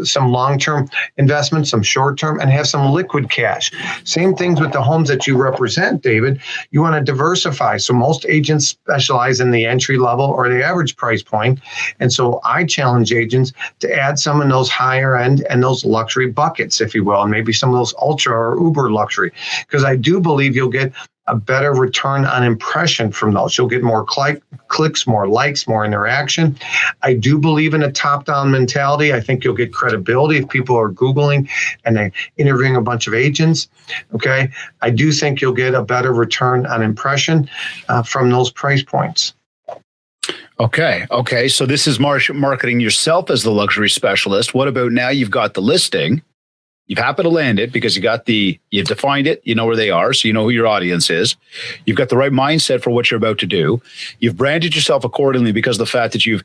some long-term investments, some short-term, and have some liquid cash. Same things with the homes that you represent, David. You want to diversify. So most agents specialize in the entry level or the average price point. And so I challenge agents to add some of those higher end and those luxury buckets, if you will, and maybe some of those ultra or uber luxury, because I do believe you'll get a better return on impression from those. You'll get more clicks, more likes, more interaction. I do believe in a top-down mentality. I think you'll get credibility if people are Googling and they're interviewing a bunch of agents. Okay. I do think you'll get a better return on impression from those price points. Okay. So this is marketing yourself as the luxury specialist. What about now you've got the listing? You've happened to land it because you've defined it, you know where they are, so you know who your audience is. You've got the right mindset for what you're about to do. You've branded yourself accordingly because of the fact that you've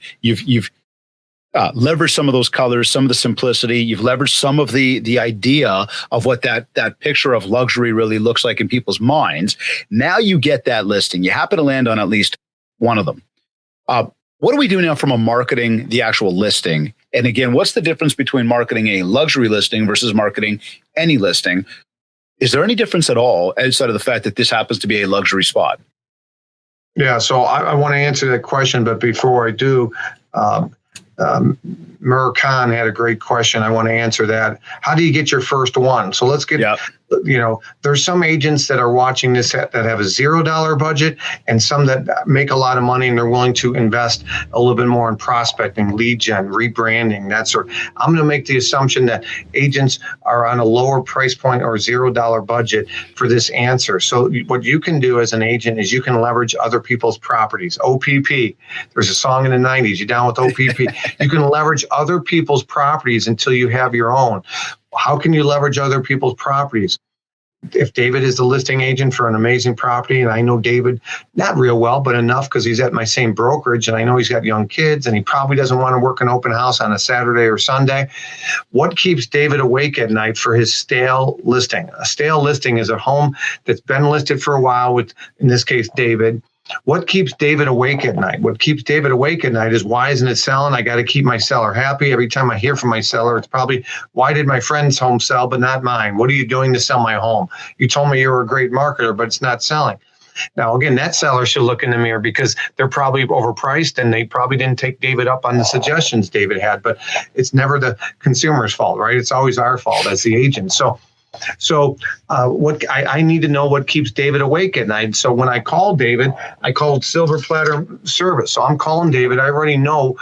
leveraged some of those colors, some of the simplicity. You've leveraged some of the idea of what that picture of luxury really looks like in people's minds. Now you get that listing. You happen to land on at least one of them. What do we do now from a marketing the actual listing? And again, what's the difference between marketing a luxury listing versus marketing any listing? Is there any difference at all outside of the fact that this happens to be a luxury spot? Yeah, so I want to answer that question, but before I do, Mir Khan had a great question. I want to answer that. How do you get your first one? So let's get, there's some agents that are watching this that have a $0 budget and some that make a lot of money and they're willing to invest a little bit more in prospecting, lead gen, rebranding, that sort. I'm going to make the assumption that agents are on a lower price point or $0 budget for this answer. So what you can do as an agent is you can leverage other people's properties. OPP. There's a song in the 90s. You down with OPP? You can leverage other people's properties until you have your own. How can you leverage other people's properties? If David is the listing agent for an amazing property, and I know David not real well, but enough because he's at my same brokerage, and I know he's got young kids, and he probably doesn't want to work an open house on a Saturday or Sunday. What keeps David awake at night for his stale listing? A stale listing is a home that's been listed for a while with, in this case, David. What keeps David awake at night? What keeps David awake at night is, why isn't it selling? I got to keep my seller happy. Every time I hear from my seller, it's probably, why did my friend's home sell but not mine? What are you doing to sell my home? You told me you were a great marketer, but it's not selling. Now, again, that seller should look in the mirror because they're probably overpriced and they probably didn't take David up on the suggestions David had, but it's never the consumer's fault, right? It's always our fault as the agent. So what I need to know what keeps David awake at night. So when I called David, I called Silver Platter Service. So I'm calling David. I already know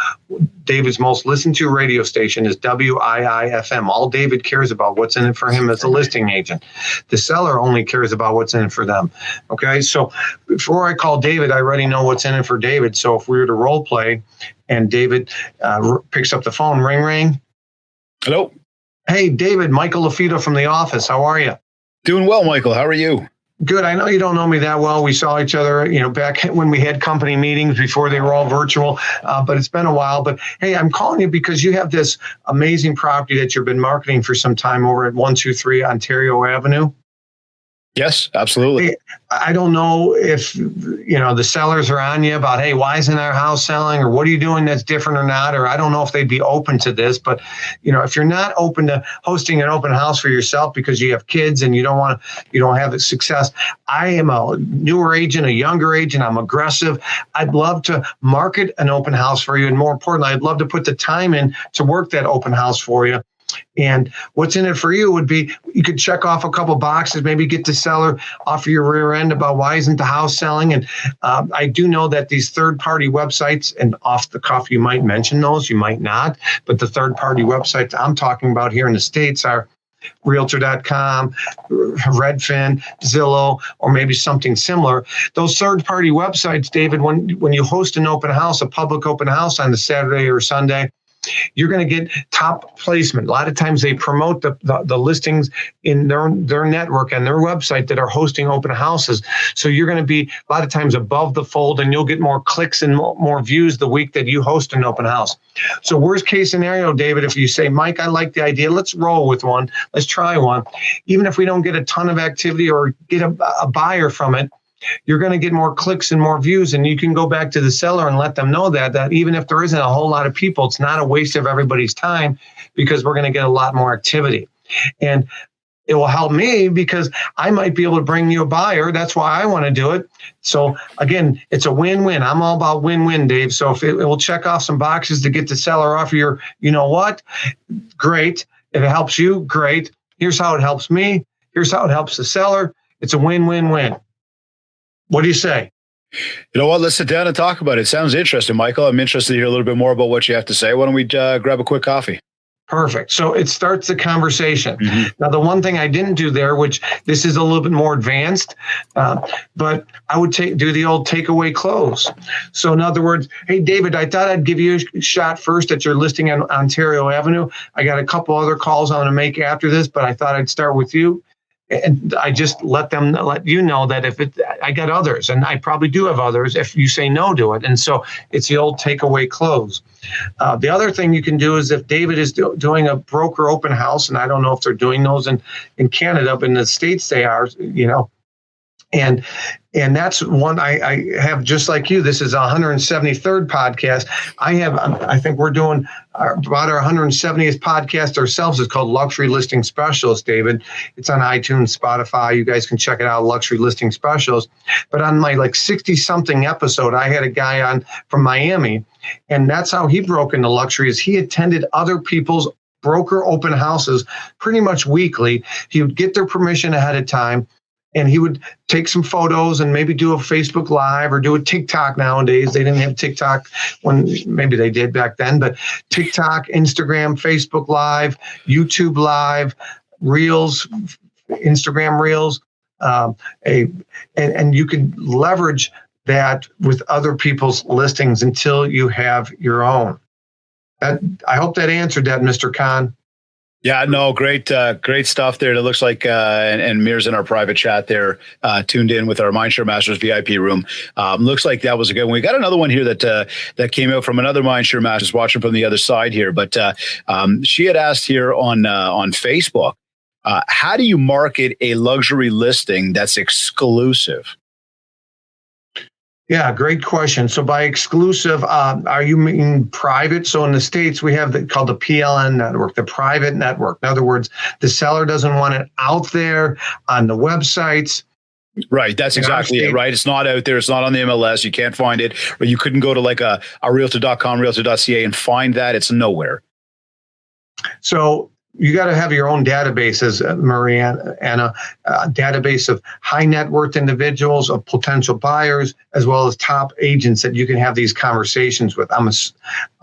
David's most listened to radio station is WIIFM. All David cares about what's in it for him as a listing agent. The seller only cares about what's in it for them. Okay, so before I call David, I already know what's in it for David. So if we were to role play and David picks up the phone, ring, ring. Hello. Hey, David, Michael LaFido from the office. How are you? Doing well, Michael. How are you? Good. I know you don't know me that well. We saw each other, back when we had company meetings before they were all virtual, but it's been a while. But hey, I'm calling you because you have this amazing property that you've been marketing for some time over at 123 Ontario Avenue. Yes, absolutely. I don't know if, the sellers are on you about, hey, why isn't our house selling, or what are you doing that's different or not? Or I don't know if they'd be open to this, but, if you're not open to hosting an open house for yourself because you have kids and you don't have the success. I am a newer agent, a younger agent. I'm aggressive. I'd love to market an open house for you. And more importantly, I'd love to put the time in to work that open house for you. And what's in it for you would be you could check off a couple boxes, maybe get the seller off of your rear end about why isn't the house selling. And I do know that these third-party websites, and off the cuff, you might mention those, you might not, but the third-party websites I'm talking about here in the States are Realtor.com, Redfin, Zillow, or maybe something similar. Those third-party websites, David, when you host an open house, a public open house on the Saturday or Sunday, you're going to get top placement. A lot of times they promote the listings in their network and their website that are hosting open houses. So you're going to be a lot of times above the fold, and you'll get more clicks and more views the week that you host an open house. So worst case scenario, David, if you say, Mike, I like the idea, let's roll with one, let's try one. Even if we don't get a ton of activity or get a buyer from it, you're going to get more clicks and more views, and you can go back to the seller and let them know that even if there isn't a whole lot of people, it's not a waste of everybody's time, because we're going to get a lot more activity. And it will help me because I might be able to bring you a buyer. That's why I want to do it. So again, it's a win-win. I'm all about win-win, Dave. So if it will check off some boxes to get the seller off your, you know what, great. If it helps you, great. Here's how it helps me. Here's how it helps the seller. It's a win-win-win. What do you say? You know what? Let's sit down and talk about it. Sounds interesting, Michael. I'm interested to hear a little bit more about what you have to say. Why don't we grab a quick coffee? Perfect. So it starts the conversation. Mm-hmm. Now, the one thing I didn't do there, which this is a little bit more advanced, but I would do the old takeaway close. So in other words, hey, David, I thought I'd give you a shot first at your listing on Ontario Avenue. I got a couple other calls I'm going to make after this, but I thought I'd start with you. And I just let you know that I got others, and I probably do have others if you say no to it. And so it's the old takeaway close. The other thing you can do is if David is doing a broker open house, and I don't know if they're doing those in Canada, but in the States they are, and that's one I have, just like you. This is a 173rd podcast. I think we're doing about our 170th podcast ourselves. It's called Luxury Listing Specialist, David. It's on iTunes, Spotify. You guys can check it out, Luxury Listing Specialist. But on my 60-something episode, I had a guy on from Miami, and that's how he broke into luxury. Is he attended other people's broker open houses pretty much weekly. He would get their permission ahead of time, and he would take some photos and maybe do a Facebook Live or do a TikTok nowadays. They didn't have TikTok when maybe they did back then, but TikTok, Instagram, Facebook Live, YouTube Live, Reels, Instagram Reels, and you could leverage that with other people's listings until you have your own. I hope that answered that, Mr. Khan. Yeah, no, great stuff there. It looks like, and Mir's in our private chat there, tuned in with our Mindshare Masters VIP room. Looks like that was a good one. We got another one here that came out from another Mindshare Masters, watching from the other side here. But she had asked here on Facebook, how do you market a luxury listing that's exclusive? Yeah, great question. So by exclusive, are you meaning private? So in the States, we have called the PLN network, the private network. In other words, the seller doesn't want it out there on the websites. Right. That's exactly it, right? It's not out there. It's not on the MLS. You can't find it. Or you couldn't go to a Realtor.com, Realtor.ca and find that. It's nowhere. So you got to have your own databases, Mariana, database of high net worth individuals, of potential buyers, as well as top agents that you can have these conversations with.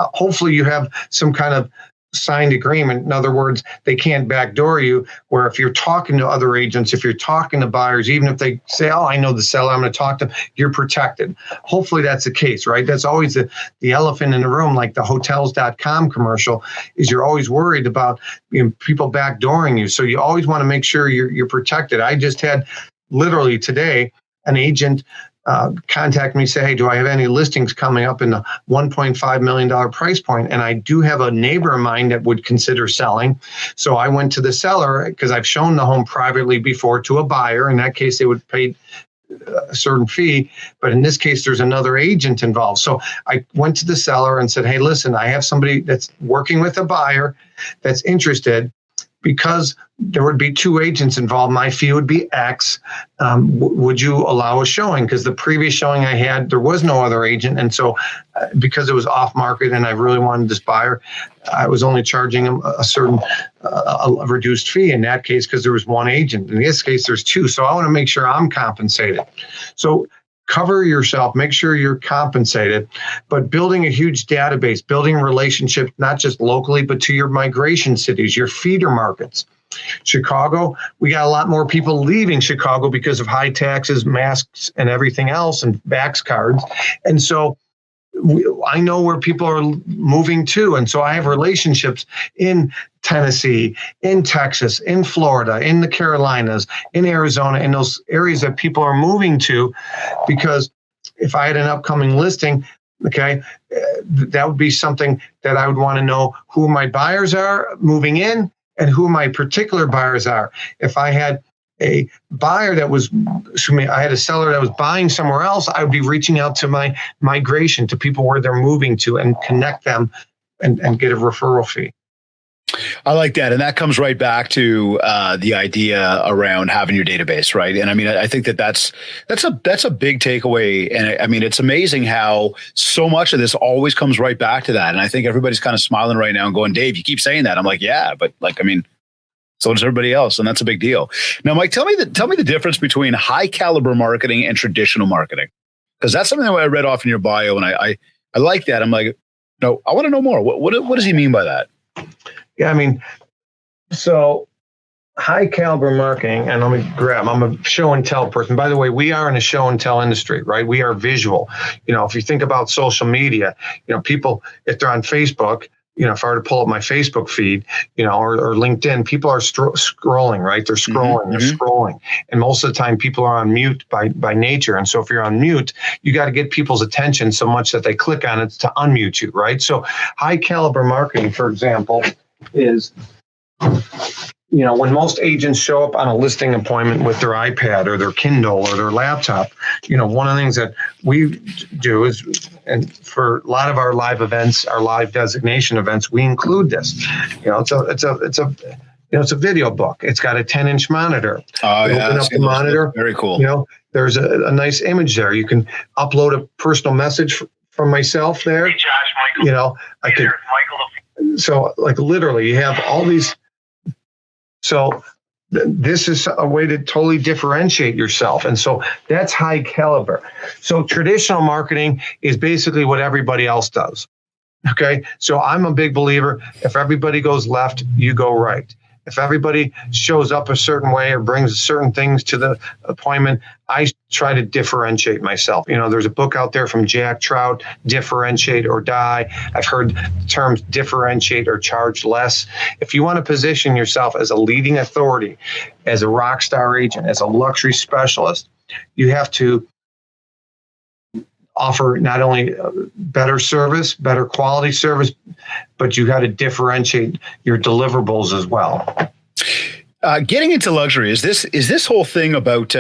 Hopefully you have some kind of signed agreement. In other words, they can't backdoor you, where if you're talking to other agents, if you're talking to buyers, even if they say, oh, I know the seller, I'm going to talk to them, you're protected. Hopefully that's the case, right? That's always the elephant in the room, like the hotels.com commercial, is you're always worried about people backdooring you. So you always want to make sure you're protected. I just had literally today an agent contact me, say, hey, do I have any listings coming up in the $1.5 million price point? And I do have a neighbor of mine that would consider selling. So I went to the seller, because I've shown the home privately before to a buyer. In that case, they would pay a certain fee. But in this case, there's another agent involved. So I went to the seller and said, hey, listen, I have somebody that's working with a buyer that's interested. because there would be 2 agents involved, my fee would be X. Would you allow a showing? Because the previous showing I had, there was no other agent. And so because it was off market and I really wanted this buyer, I was only charging them a certain a reduced fee in that case because there was 1 agent. In this case, there's 2. So I want to make sure I'm compensated. So cover yourself, make sure you're compensated, but building a huge database, building relationships, not just locally, but to your migration cities, your feeder markets. Chicago, we got a lot more people leaving Chicago because of high taxes, masks, and everything else, and Vax cards. And so I know where people are moving to. And so I have relationships in Tennessee, in Texas, in Florida, in the Carolinas, in Arizona, in those areas that people are moving to, because if I had an upcoming listing, okay, that would be something that I would want to know who my buyers are moving in and who my particular buyers are. If I had a buyer that was, I had a seller that was buying somewhere else, I would be reaching out to my migration, to people where they're moving to, and connect them and get a referral fee. I like that. And that comes right back to the idea around having your database, right? And I mean, I think that's a big takeaway. And I mean, it's amazing how so much of this always comes right back to that. And I think everybody's kind of smiling right now and going, Dave, you keep saying that. I'm like, yeah, but like, I mean, so does everybody else. And that's a big deal. Now, Mike, tell me the difference between high caliber marketing and traditional marketing. Because that's something that I read off in your bio. And I like that. I'm like, no, I want to know more. What does he mean by that? Yeah, I mean, so high caliber marketing, and I'm a show and tell person. By the way, we are in a show and tell industry, right? We are visual. If you think about social media, people, if they're on Facebook, if I were to pull up my Facebook feed, or LinkedIn, people are scrolling, right? They're scrolling, they're scrolling. And most of the time people are on mute by nature. And so if you're on mute, you got to get people's attention so much that they click on it to unmute you, right? So high caliber marketing, for example, is, when most agents show up on a listing appointment with their iPad or their Kindle or their laptop, one of the things that we do is, and for a lot of our live events, our live designation events, we include this. It's a video book. It's got a 10-inch monitor. Oh, yeah. Open up the monitor. Very cool. There's a nice image there. You can upload a personal message from myself there. Hey, Josh, Michael. I could. So, like, literally, you have all these. So this is a way to totally differentiate yourself. And so that's high caliber. So traditional marketing is basically what everybody else does. Okay. So I'm a big believer. If everybody goes left, you go right. If everybody shows up a certain way or brings certain things to the appointment, I try to differentiate myself. There's a book out there from Jack Trout, Differentiate or Die. I've heard the terms differentiate or charge less. If you want to position yourself as a leading authority, as a rock star agent, as a luxury specialist, you have to offer not only better service, better quality service, but you got to differentiate your deliverables as well. Getting into luxury, is this whole thing about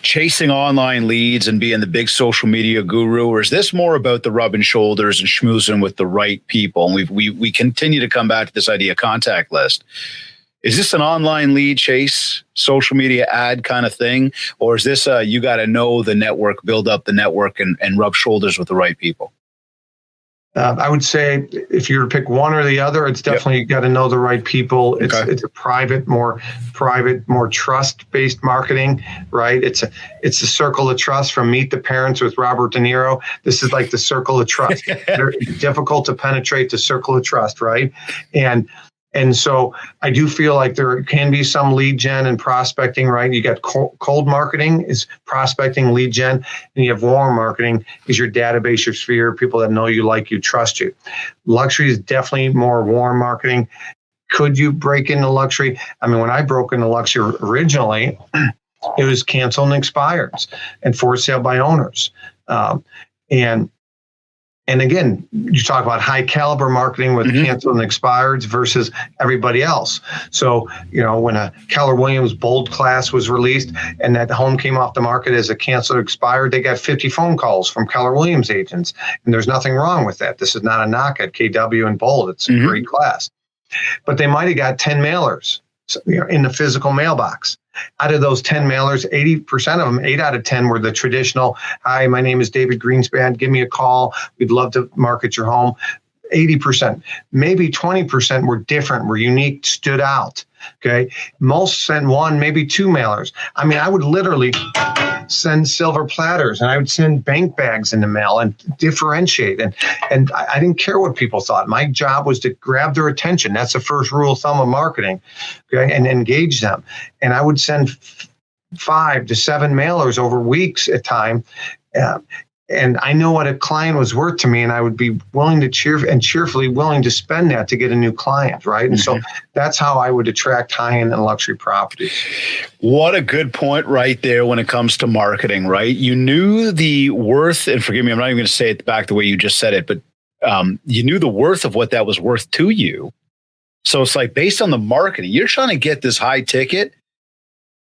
chasing online leads and being the big social media guru, or is this more about the rubbing shoulders and schmoozing with the right people? And we continue to come back to this idea of contact list. Is this an online lead chase, social media ad kind of thing? Or is this you got to know the network, build up the network and rub shoulders with the right people? I would say if you were to pick one or the other, it's definitely you got to know the right people. It's a more trust-based marketing, right? It's a circle of trust from Meet the Parents with Robert De Niro. This is like the circle of trust. It's difficult to penetrate the circle of trust, right? And so I do feel like there can be some lead gen and prospecting, right? You got cold marketing is prospecting, lead gen, and you have warm marketing is your database, your sphere, people that know you, like you, trust you. Luxury is definitely more warm marketing. Could you break into luxury? I mean, when I broke into luxury originally, it was canceled and expireds and for sale by owners. And again, you talk about high caliber marketing with canceled and expireds versus everybody else. So, when a Keller Williams Bold class was released and that home came off the market as a canceled or expired, they got 50 phone calls from Keller Williams agents. And there's nothing wrong with that. This is not a knock at KW and Bold. It's a great class. but they might have got 10 mailers in the physical mailbox. Out of those 10 mailers, 80% of them, 8 out of 10 were the traditional, "Hi, my name is David Greenspan. Give me a call. We'd love to market your home." 80%, maybe 20% were different, were unique, stood out. Okay. Most sent 1, maybe 2 mailers. I mean, I would literally send silver platters and I would send bank bags in the mail and differentiate. And I didn't care what people thought. My job was to grab their attention. That's the first rule of thumb of marketing. Okay. And engage them. And I would send 5 to 7 mailers over weeks at time. And I know what a client was worth to me, and I would be willing to cheerfully willing to spend that to get a new client, right? And so that's how I would attract high-end and luxury properties. What a good point right there when it comes to marketing, right? You knew the worth, and forgive me, I'm not even going to say it back the way you just said it, but you knew the worth of what that was worth to you. So it's like, based on the marketing, you're trying to get this high ticket,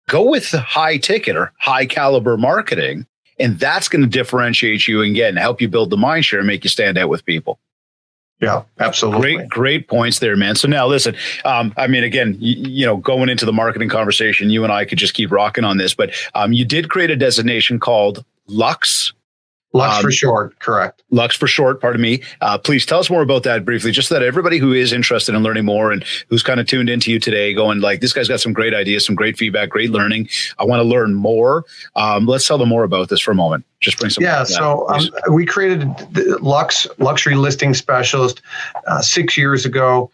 go with the high ticket or high caliber marketing. And that's going to differentiate you and help you build the mind share and make you stand out with people. Yeah, absolutely. Great points there, man. So now listen, I mean, again, going into the marketing conversation, you and I could just keep rocking on this, but you did create a designation called Lux. Lux for short, correct. Lux for short, pardon me. Please tell us more about that briefly, just so that everybody who is interested in learning more and who's kind of tuned into you today going like, this guy's got some great ideas, some great feedback, great learning. I want to learn more. Let's tell them more about this for a moment. Just bring some. Yeah, so we created the Lux Luxury Listing Specialist 6 years ago.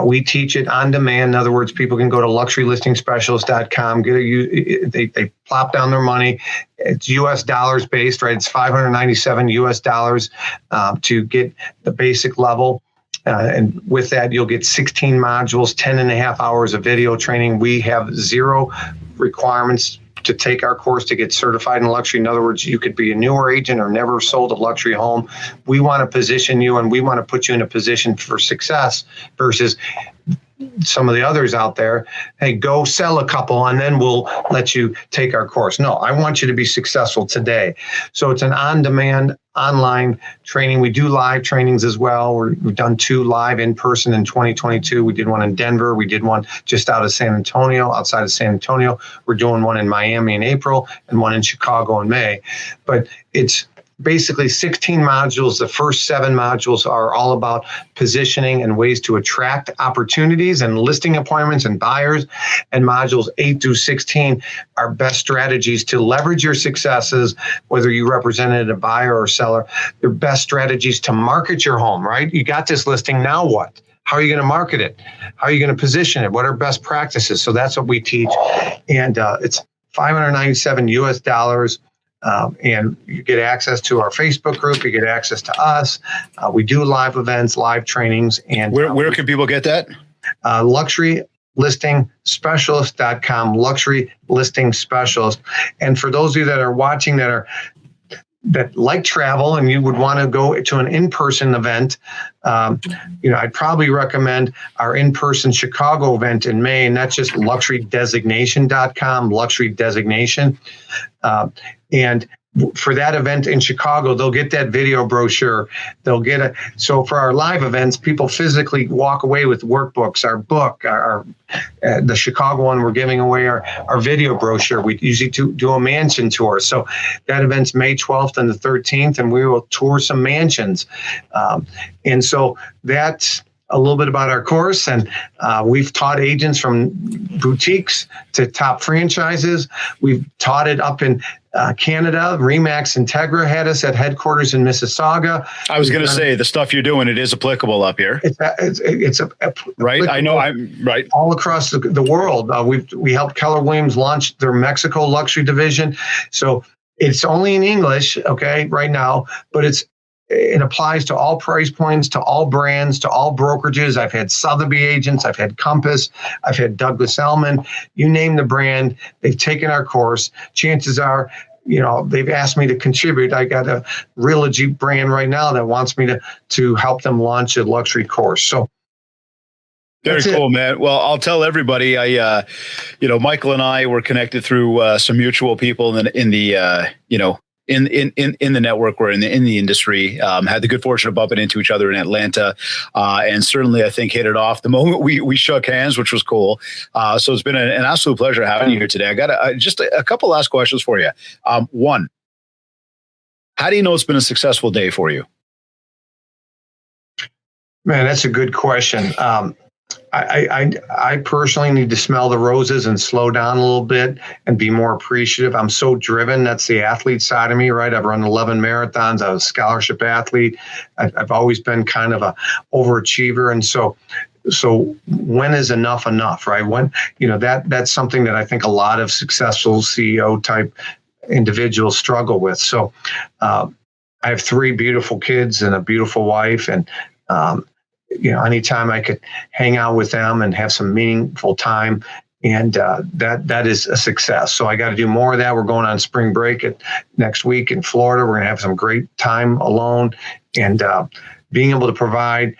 We teach it on demand. In other words, people can go to luxurylistingspecialist.com, they plop down their money. It's US dollars based, right? It's $597 US dollars to get the basic level. And with that, you'll get 16 modules, 10 and a half hours of video training. We have 0 requirements to take our course to get certified in luxury. In other words, you could be a newer agent or never sold a luxury home. We want to position you and we want to put you in a position for success versus some of the others out there. Hey, go sell a couple and then we'll let you take our course. No, I want you to be successful today. So it's an on-demand online training. We do live trainings as well. We've done 2 live in person in 2022. We did one in Denver. We did one just outside of San Antonio. We're doing one in Miami in April and one in Chicago in May. But it's basically 16 modules. The first 7 modules are all about positioning and ways to attract opportunities and listing appointments and buyers. And modules 8 through 16 are best strategies to leverage your successes, whether you represented a buyer or seller. They're best strategies to market your home, right? You got this listing, now what? How are you going to market it? How are you going to position it? What are best practices? So that's what we teach. And it's $597 US dollars. And you get access to our Facebook group. You get access to us. We do live events, live trainings. And where can people get that? LuxuryListingSpecialist.com, Luxury Listing Specialist. And for those of you that are watching that like travel and you would want to go to an in-person event, I'd probably recommend our in-person Chicago event in May, and that's just luxurydesignation.com, luxury designation. And for that event in Chicago, they'll get that video brochure. So for our live events, people physically walk away with workbooks, our book, the Chicago one, we're giving away our video brochure. We usually do a mansion tour. So that event's May 12th and the 13th, and we will tour some mansions. And so that's a little bit about our course. And we've taught agents from boutiques to top franchises. We've taught it up in Canada. Remax Integra had us at headquarters in Mississauga. I was going to say, the stuff you're doing, it is applicable up here. It's right. I know. I'm right. All across the world. We helped Keller Williams launch their Mexico luxury division. So it's only in English, okay, right now, but it applies to all price points, to all brands, to all brokerages. I've had Sotheby's agents, I've had Compass, I've had Douglas Elliman. You name the brand, they've taken our course. Chances are, they've asked me to contribute. I got a Realogy brand right now that wants me to help them launch a luxury course. So very cool, man. Well, I'll tell everybody. Michael and I were connected through some mutual people in the in the network or in the industry. Had the good fortune of bumping into each other in Atlanta, and certainly I think hit it off the moment we shook hands, which was cool. So it's been an absolute pleasure having you here today. I got just a couple last questions for you. One, how do you know it's been a successful day for you? Man, that's a good question. I personally need to smell the roses and slow down a little bit and be more appreciative. I'm so driven. That's the athlete side of me, right? I've run 11 marathons. I was a scholarship athlete. I've always been kind of a overachiever. And so when is enough, right? When, that's something that I think a lot of successful CEO type individuals struggle with. So I have 3 beautiful kids and a beautiful wife, and anytime I could hang out with them and have some meaningful time, and that is a success. So I got to do more of that. We're going on spring break next week in Florida. We're going to have some great time alone, and being able to provide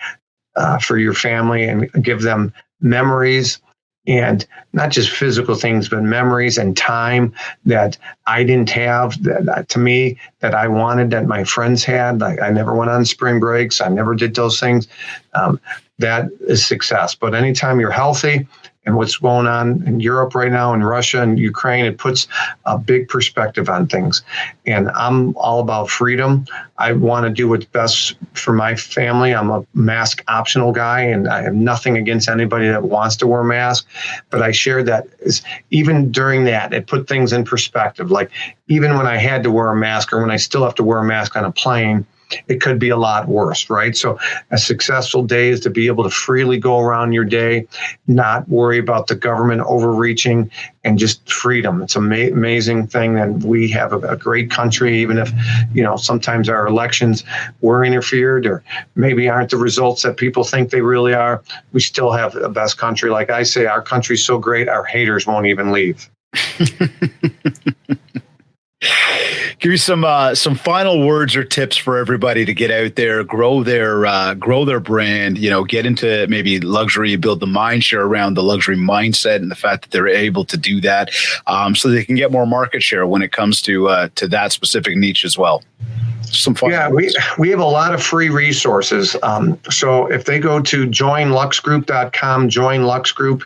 for your family and give them memories, and not just physical things, but memories and time that I didn't have, that to me, that I wanted, that my friends had. I never went on spring breaks. I never did those things. That is success. But anytime you're healthy, and what's going on in Europe right now, in Russia and Ukraine, it puts a big perspective on things. And I'm all about freedom. I want to do what's best for my family. I'm a mask optional guy, and I have nothing against anybody that wants to wear a mask. But I share that even during that, it put things in perspective. Like even when I had to wear a mask, or when I still have to wear a mask on a plane, it could be a lot worse, right? So a successful day is to be able to freely go around your day, not worry about the government overreaching, and just freedom. It's an amazing thing that we have a great country, even if, sometimes our elections were interfered or maybe aren't the results that people think they really are. We still have the best country. Like I say, our country's so great, our haters won't even leave. Give me some final words or tips for everybody to get out there, grow their brand, get into maybe luxury, build the mind share around the luxury mindset and the fact that they're able to do that, so they can get more market share when it comes to that specific niche as well. We have a lot of free resources. So if they go to joinluxgroup.com, join Lux Group,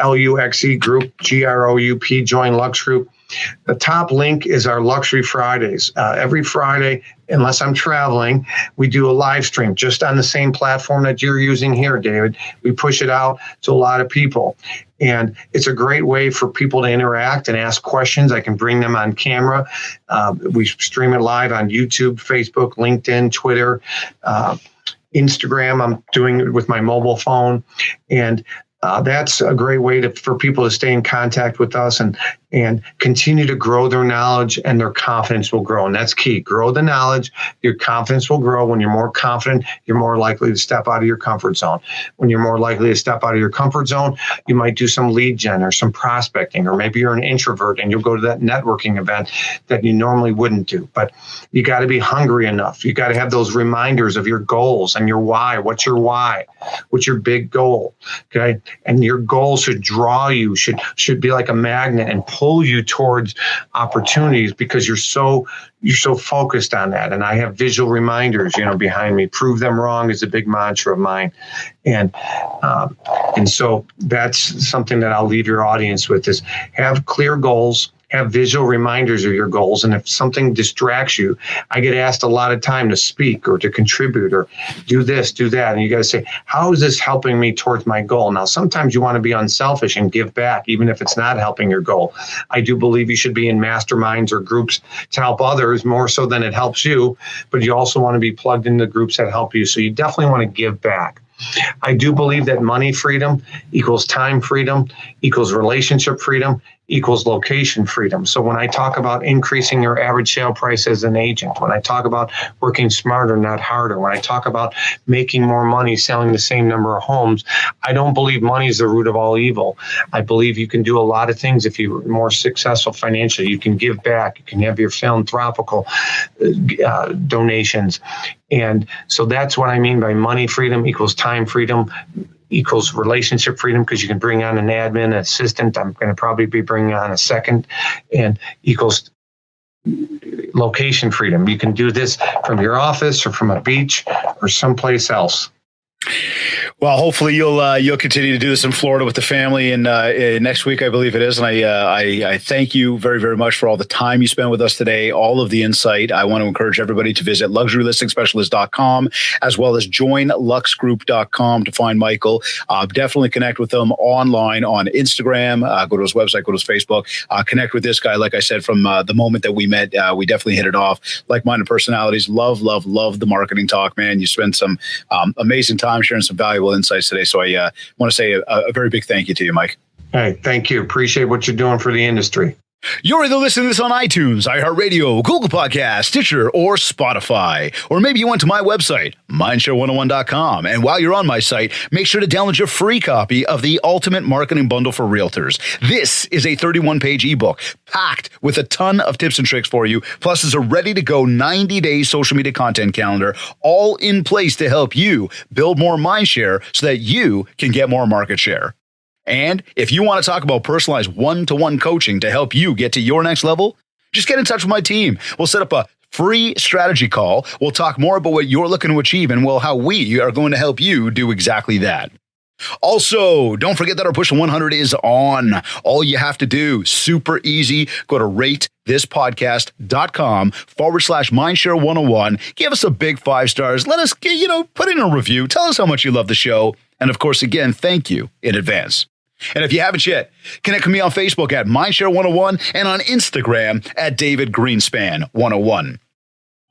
LUXE Group, GROUP, join Lux Group. The top link is our Luxury Fridays. Every Friday, unless I'm traveling, we do a live stream just on the same platform that you're using here, David. We push it out to a lot of people. And it's a great way for people to interact and ask questions. I can bring them on camera. We stream it live on YouTube, Facebook, LinkedIn, Twitter, Instagram. I'm doing it with my mobile phone. And that's a great way for people to stay in contact with us and continue to grow their knowledge, and their confidence will grow. And that's key. Grow the knowledge. Your confidence will grow. When you're more confident, you're more likely to step out of your comfort zone. When you're more likely to step out of your comfort zone, you might do some lead gen or some prospecting, or maybe you're an introvert and you'll go to that networking event that you normally wouldn't do. But you got to be hungry enough. You got to have those reminders of your goals and your why. What's your why? What's your big goal? Okay. And your goal should draw you, should be like a magnet and pull you towards opportunities, because you're so focused on that. And I have visual reminders, behind me. Prove them wrong is a big mantra of mine. And so that's something that I'll leave your audience with, is have clear goals. Have visual reminders of your goals. And if something distracts you, I get asked a lot of time to speak or to contribute or do this, do that. And you got to say, how is this helping me towards my goal? Now, sometimes you want to be unselfish and give back, even if it's not helping your goal. I do believe you should be in masterminds or groups to help others more so than it helps you, but you also want to be plugged into groups that help you. So you definitely want to give back. I do believe that money freedom equals time freedom, equals relationship freedom, equals location freedom. So when I talk about increasing your average sale price as an agent, when I talk about working smarter, not harder, when I talk about making more money selling the same number of homes, I don't believe money is the root of all evil. I believe you can do a lot of things if you're more successful financially. You can give back. You can have your philanthropical donations. And so that's what I mean by money freedom equals time freedom, equals relationship freedom, because you can bring on an admin assistant. I'm going to probably be bringing on a second, and equals location freedom. You can do this from your office or from a beach or someplace else. Well, hopefully you'll continue to do this in Florida with the family, and next week I believe it is. And I thank you very, very much for all the time you spent with us today, all of the insight. I want to encourage everybody to visit luxurylistingspecialist.com as well as joinluxgroup.com to find Michael. Definitely connect with him online on Instagram. Go to his website, go to his Facebook. Connect with this guy. Like I said, from the moment that we met, we definitely hit it off. Like-minded personalities. Love the marketing talk, man. You spent some amazing time sharing some valuable insights today. So I want to say a very big thank you to you, Mike. Hey, thank you. Appreciate what you're doing for the industry. You're either listening to this on iTunes, iHeartRadio, Google Podcasts, Stitcher, or Spotify. Or maybe you went to my website, mindshare101.com. And while you're on my site, make sure to download your free copy of the Ultimate Marketing Bundle for Realtors. This is a 31-page ebook packed with a ton of tips and tricks for you. Plus, it's a ready-to-go 90-day social media content calendar, all in place to help you build more mindshare so that you can get more market share. And if you want to talk about personalized one-to-one coaching to help you get to your next level, just get in touch with my team. We'll set up a free strategy call. We'll talk more about what you're looking to achieve and how we are going to help you do exactly that. Also, don't forget that our Push 100 is on. All you have to do, super easy, go to ratethispodcast.com/mindshare101. Give us a big 5 stars. Let us put in a review. Tell us how much you love the show. And of course, again, thank you in advance. And if you haven't yet, connect with me on Facebook at Mindshare101 and on Instagram at David Greenspan 101.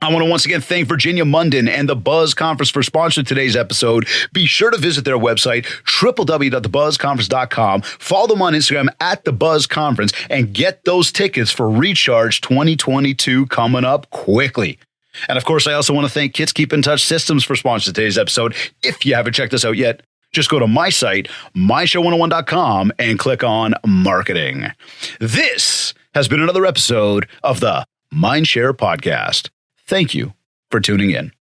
I want to once again thank Virginia Munden and the Buzz Conference for sponsoring today's episode. Be sure to visit their website, www.thebuzzconference.com. Follow them on Instagram at The Buzz Conference and get those tickets for Recharge 2022 coming up quickly. And of course, I also want to thank Kits Keep in Touch Systems for sponsoring today's episode. If you haven't checked us out yet, just go to my site, myshow101.com, and click on marketing. This has been another episode of the Mindshare Podcast. Thank you for tuning in.